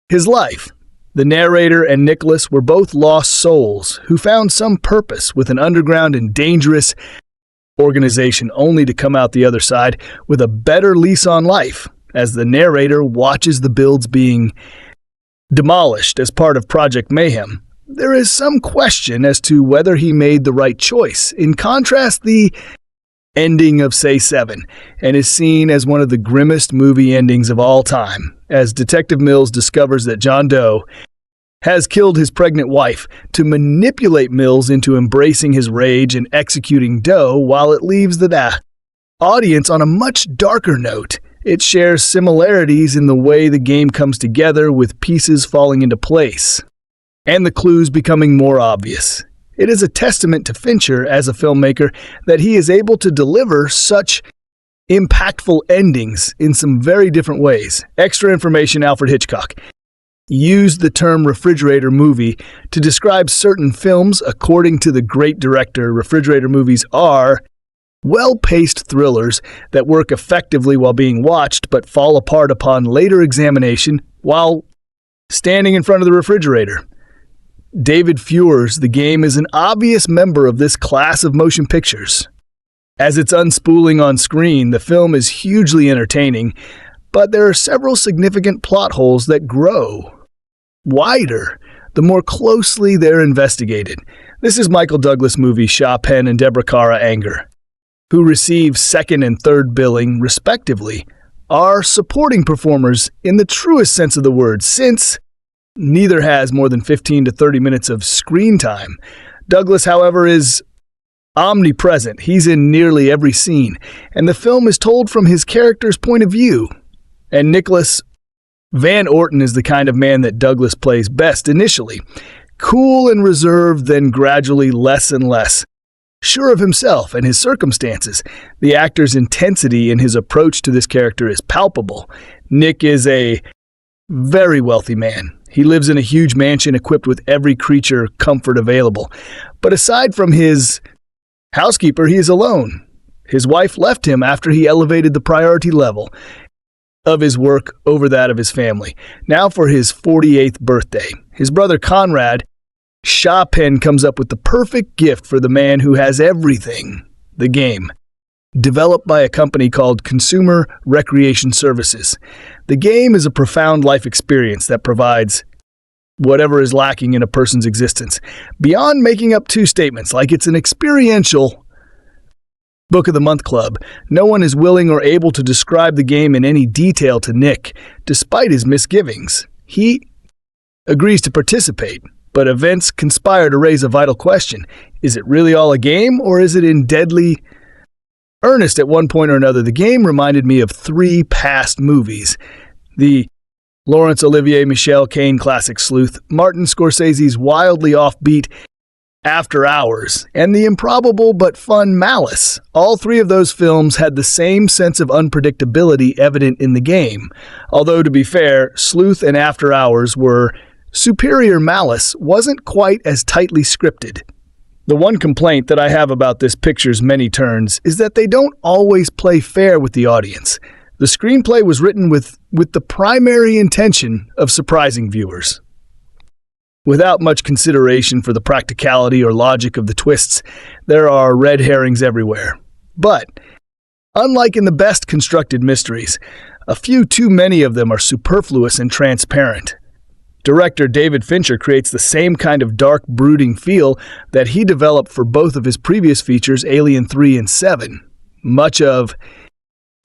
his life. The narrator and Nicholas were both lost souls who found some purpose with an underground and dangerous organization, only to come out the other side with a better lease on life, as the narrator watches the builds being demolished as part of Project Mayhem. There is some question as to whether he made the right choice. In contrast, the ending of Say 7 and is seen as one of the grimmest movie endings of all time, as Detective Mills discovers that John Doe has killed his pregnant wife to manipulate Mills into embracing his rage and executing Doe, while it leaves the audience on a much darker note. It shares similarities in the way the game comes together, with pieces falling into place and the clues becoming more obvious. It is a testament to Fincher as a filmmaker that he is able to deliver such impactful endings in some very different ways. Extra information: Alfred Hitchcock used the term refrigerator movie to describe certain films. According to the great director, refrigerator movies are well-paced thrillers that work effectively while being watched, but fall apart upon later examination while standing in front of the refrigerator. David Fuhr's The Game is an obvious member of this class of motion pictures. As it's unspooling on screen, the film is hugely entertaining, but there are several significant plot holes that grow wider the more closely they're investigated. This is Michael Douglas' movie Chaffin and Deborah Unger, who receive second and third billing, respectively, are supporting performers in the truest sense of the word, since neither has more than 15 to 30 minutes of screen time. Douglas, however, is omnipresent. He's in nearly every scene, and the film is told from his character's point of view. And Nicholas Van Orton is the kind of man that Douglas plays best initially. Cool and reserved, then gradually less and less sure of himself and his circumstances. The actor's intensity in his approach to this character is palpable. Nick is a very wealthy man. He lives in a huge mansion equipped with every creature comfort available. But aside from his housekeeper, he is alone. His wife left him after he elevated the priority level of his work over that of his family. Now for his 48th birthday, his brother Conrad, Chaffin, comes up with the perfect gift for the man who has everything: the game. Developed by a company called Consumer Recreation Services. The game is a profound life experience that provides whatever is lacking in a person's existence, beyond making up two statements like it's an experiential Book of the Month club. No one is willing or able to describe the game in any detail to Nick, despite his misgivings. He agrees to participate, but events conspire to raise a vital question. Is it really all a game, or is it in deadly earnest at one point or another? The game reminded me of three past movies: the Laurence Olivier Michel Caine classic Sleuth, Martin Scorsese's wildly offbeat After Hours, and the improbable but fun Malice. All three of those films had the same sense of unpredictability evident in the game. Although, to be fair, Sleuth and After Hours were superior, Malice wasn't quite as tightly scripted. The one complaint that I have about this picture's many turns is that they don't always play fair with the audience. The screenplay was written with the primary intention of surprising viewers, without much consideration for the practicality or logic of the twists. There are red herrings everywhere. But, unlike in the best constructed mysteries, a few too many of them are superfluous and transparent. Director David Fincher creates the same kind of dark, brooding feel that he developed for both of his previous features, Alien 3 and 7. Much of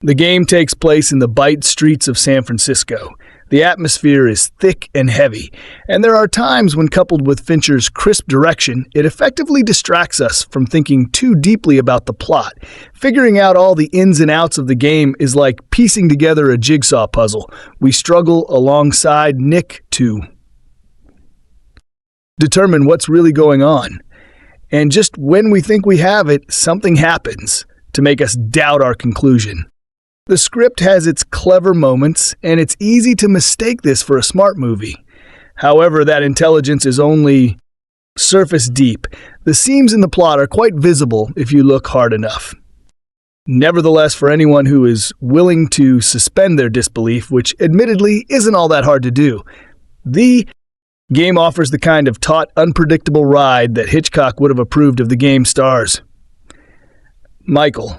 the game takes place in the byte streets of San Francisco. The atmosphere is thick and heavy, and there are times when, coupled with Fincher's crisp direction, it effectively distracts us from thinking too deeply about the plot. Figuring out all the ins and outs of the game is like piecing together a jigsaw puzzle. We struggle alongside Nick too. determine what's really going on. And just when we think we have it, something happens to make us doubt our conclusion. The script has its clever moments, and it's easy to mistake this for a smart movie. However, that intelligence is only surface deep. The seams in the plot are quite visible if you look hard enough. Nevertheless, for anyone who is willing to suspend their disbelief, which admittedly isn't all that hard to do, the game offers the kind of taut, unpredictable ride that Hitchcock would have approved of the game stars. Michael.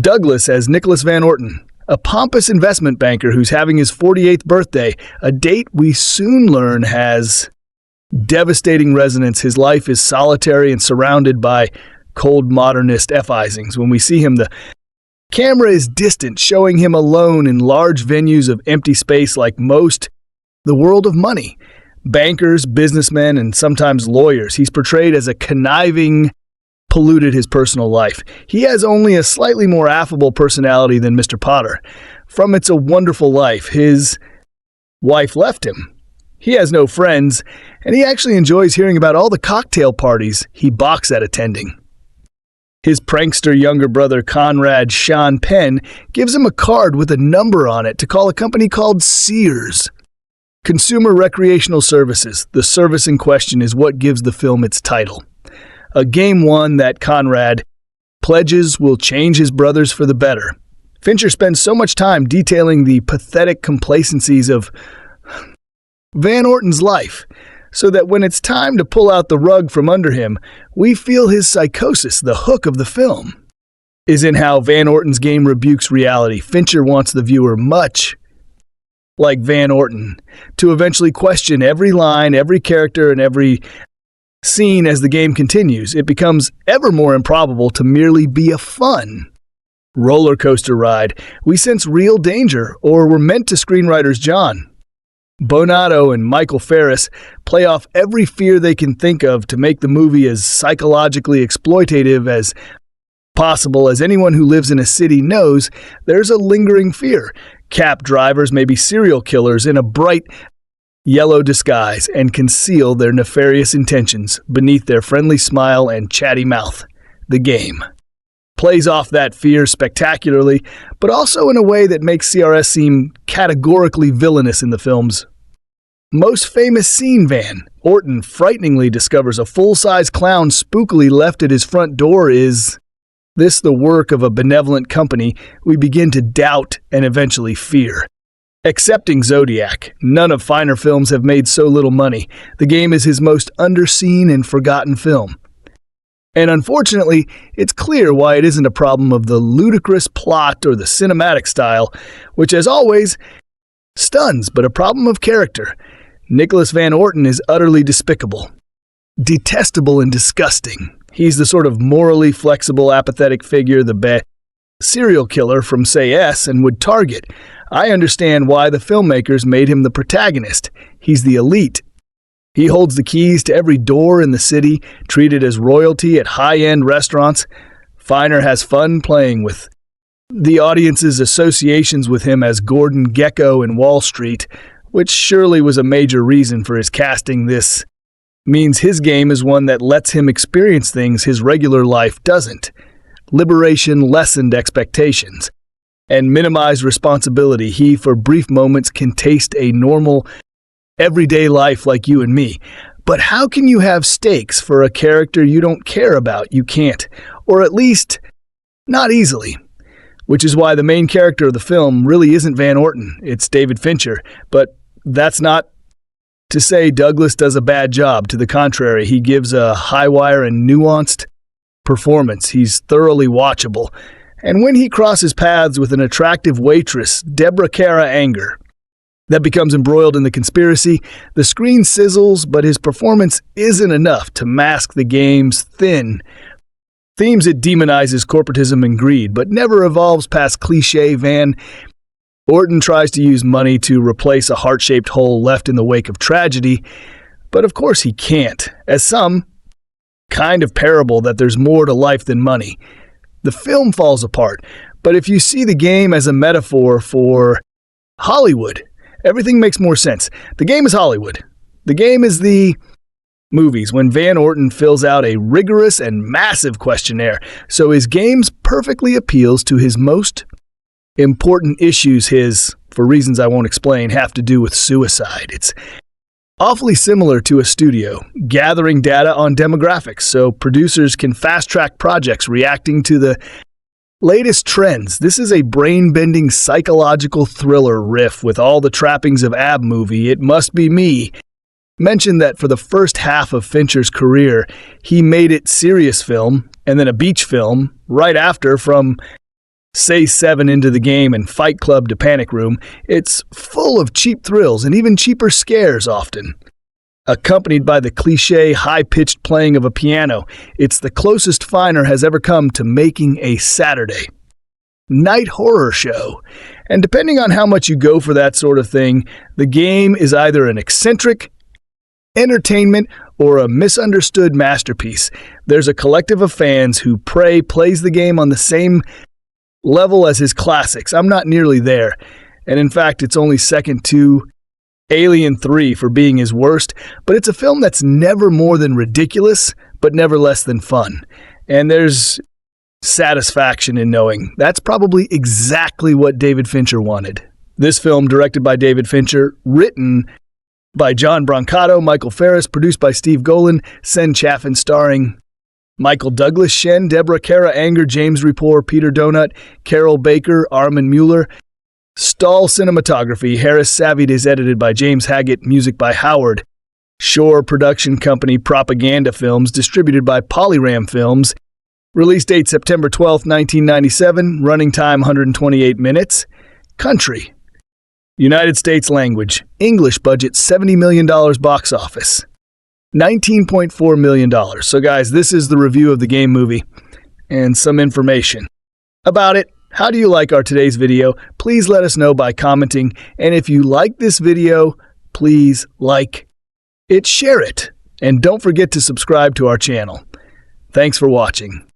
Douglas as Nicholas Van Orton, a pompous investment banker who's having his 48th birthday, a date we soon learn has devastating resonance. His life is solitary and surrounded by cold modernist F-isings. When we see him, the camera is distant, showing him alone in large venues of empty space like most the world of money. Bankers, businessmen, and sometimes lawyers. He's portrayed as a conniving, polluted his personal life. He has only a slightly more affable personality than Mr. Potter. From It's a Wonderful Life, his wife left him. He has no friends, and he actually enjoys hearing about all the cocktail parties he balks at attending. His prankster younger brother Conrad Sean Penn gives him a card with a number on it to call a company called Sears. Consumer Recreational Services, the service in question, is what gives the film its title. A game one that Conrad pledges will change his brothers for the better. Fincher spends so much time detailing the pathetic complacencies of Van Orton's life, so that when it's time to pull out the rug from under him, we feel his psychosis. The hook of the film is in how Van Orton's game rebukes reality. Fincher wants the viewer, much like Van Orton, to eventually question every line, every character, and every scene as the game continues. It becomes ever more improbable to merely be a fun roller coaster ride. We sense real danger, or we're meant to. Screenwriters John Bonato and Michael Ferris play off every fear they can think of to make the movie as psychologically exploitative as possible. As anyone who lives in a city knows, there's a lingering fear. Cab drivers may be serial killers in a bright yellow disguise and conceal their nefarious intentions beneath their friendly smile and chatty mouth. The game plays off that fear spectacularly, but also in a way that makes CRS seem categorically villainous in the film's most famous scene. Van Orton frighteningly discovers a full-size clown spookily left at his front door. Is this the work of a benevolent company? We begin to doubt and eventually fear. Excepting Zodiac, none of finer films have made so little money. The game is his most underseen and forgotten film. And unfortunately, it's clear why it isn't a problem of the ludicrous plot or the cinematic style, which as always stuns, but a problem of character. Nicholas Van Orton is utterly despicable, detestable, and disgusting. He's the sort of morally flexible, apathetic figure the serial killer from Say S and would target. I understand why the filmmakers made him the protagonist. He's the elite. He holds the keys to every door in the city, treated as royalty at high-end restaurants. Feiner has fun playing with the audience's associations with him as Gordon Gekko in Wall Street, which surely was a major reason for his casting. This means his game is one that lets him experience things his regular life doesn't. Liberation lessened expectations and minimized responsibility. He, for brief moments, can taste a normal, everyday life like you and me. But how can you have stakes for a character you don't care about? You can't. Or at least, not easily. Which is why the main character of the film really isn't Van Orton. It's David Fincher. But that's not to say Douglas does a bad job. To the contrary, he gives a high-wire and nuanced performance. He's thoroughly watchable. And when he crosses paths with an attractive waitress, Deborah Unger, that becomes embroiled in the conspiracy, the screen sizzles, but his performance isn't enough to mask the game's thin themes. It demonizes corporatism and greed, but never evolves past cliché. Van Orton tries to use money to replace a heart-shaped hole left in the wake of tragedy, but of course he can't. As some kind of parable that there's more to life than money, the film falls apart. But if you see the game as a metaphor for Hollywood, everything makes more sense. The game is Hollywood. The game is the movies when Van Orton fills out a rigorous and massive questionnaire, so his games perfectly appeals to his most important issues. His, for reasons I won't explain, have to do with suicide. It's awfully similar to a studio, gathering data on demographics so producers can fast-track projects reacting to the latest trends. This is a brain-bending psychological thriller riff with all the trappings of ab movie. It Must Be Me mentioned that for the first half of Fincher's career, he made it serious film and then a beach film right after. From Say 7 Into the Game and Fight Club to Panic Room, it's full of cheap thrills and even cheaper scares often. Accompanied by the cliché high-pitched playing of a piano, it's the closest Finer has ever come to making a Saturday night horror show. And depending on how much you go for that sort of thing, the game is either an eccentric entertainment or a misunderstood masterpiece. There's a collective of fans who plays the game on the same level as his classics. I'm not nearly there, and in fact, it's only second to Alien 3 for being his worst, but it's a film that's never more than ridiculous, but never less than fun. And there's satisfaction in knowing that's probably exactly what David Fincher wanted. This film, directed by David Fincher, written by John Brancato, Michael Ferris, produced by Steve Golin, Ceán Chaffin, starring Michael Douglas, Shen, Deborah, Kara Anger, James Repor, Peter Donut, Carol Baker, Armin Mueller. Stahl cinematography. Harris Savied is edited by James Haggett, music by Howard Shore Production Company, Propaganda Films, distributed by PolyGram Films. Release date September 12, 1997, running time 128 minutes. Country United States language. English budget $70 million, box office $19.4 million. So guys, this is the review of the game movie and some information about it. How do you like our today's video? Please let us know by commenting. And if you like this video, please like it, share it, and don't forget to subscribe to our channel. Thanks for watching.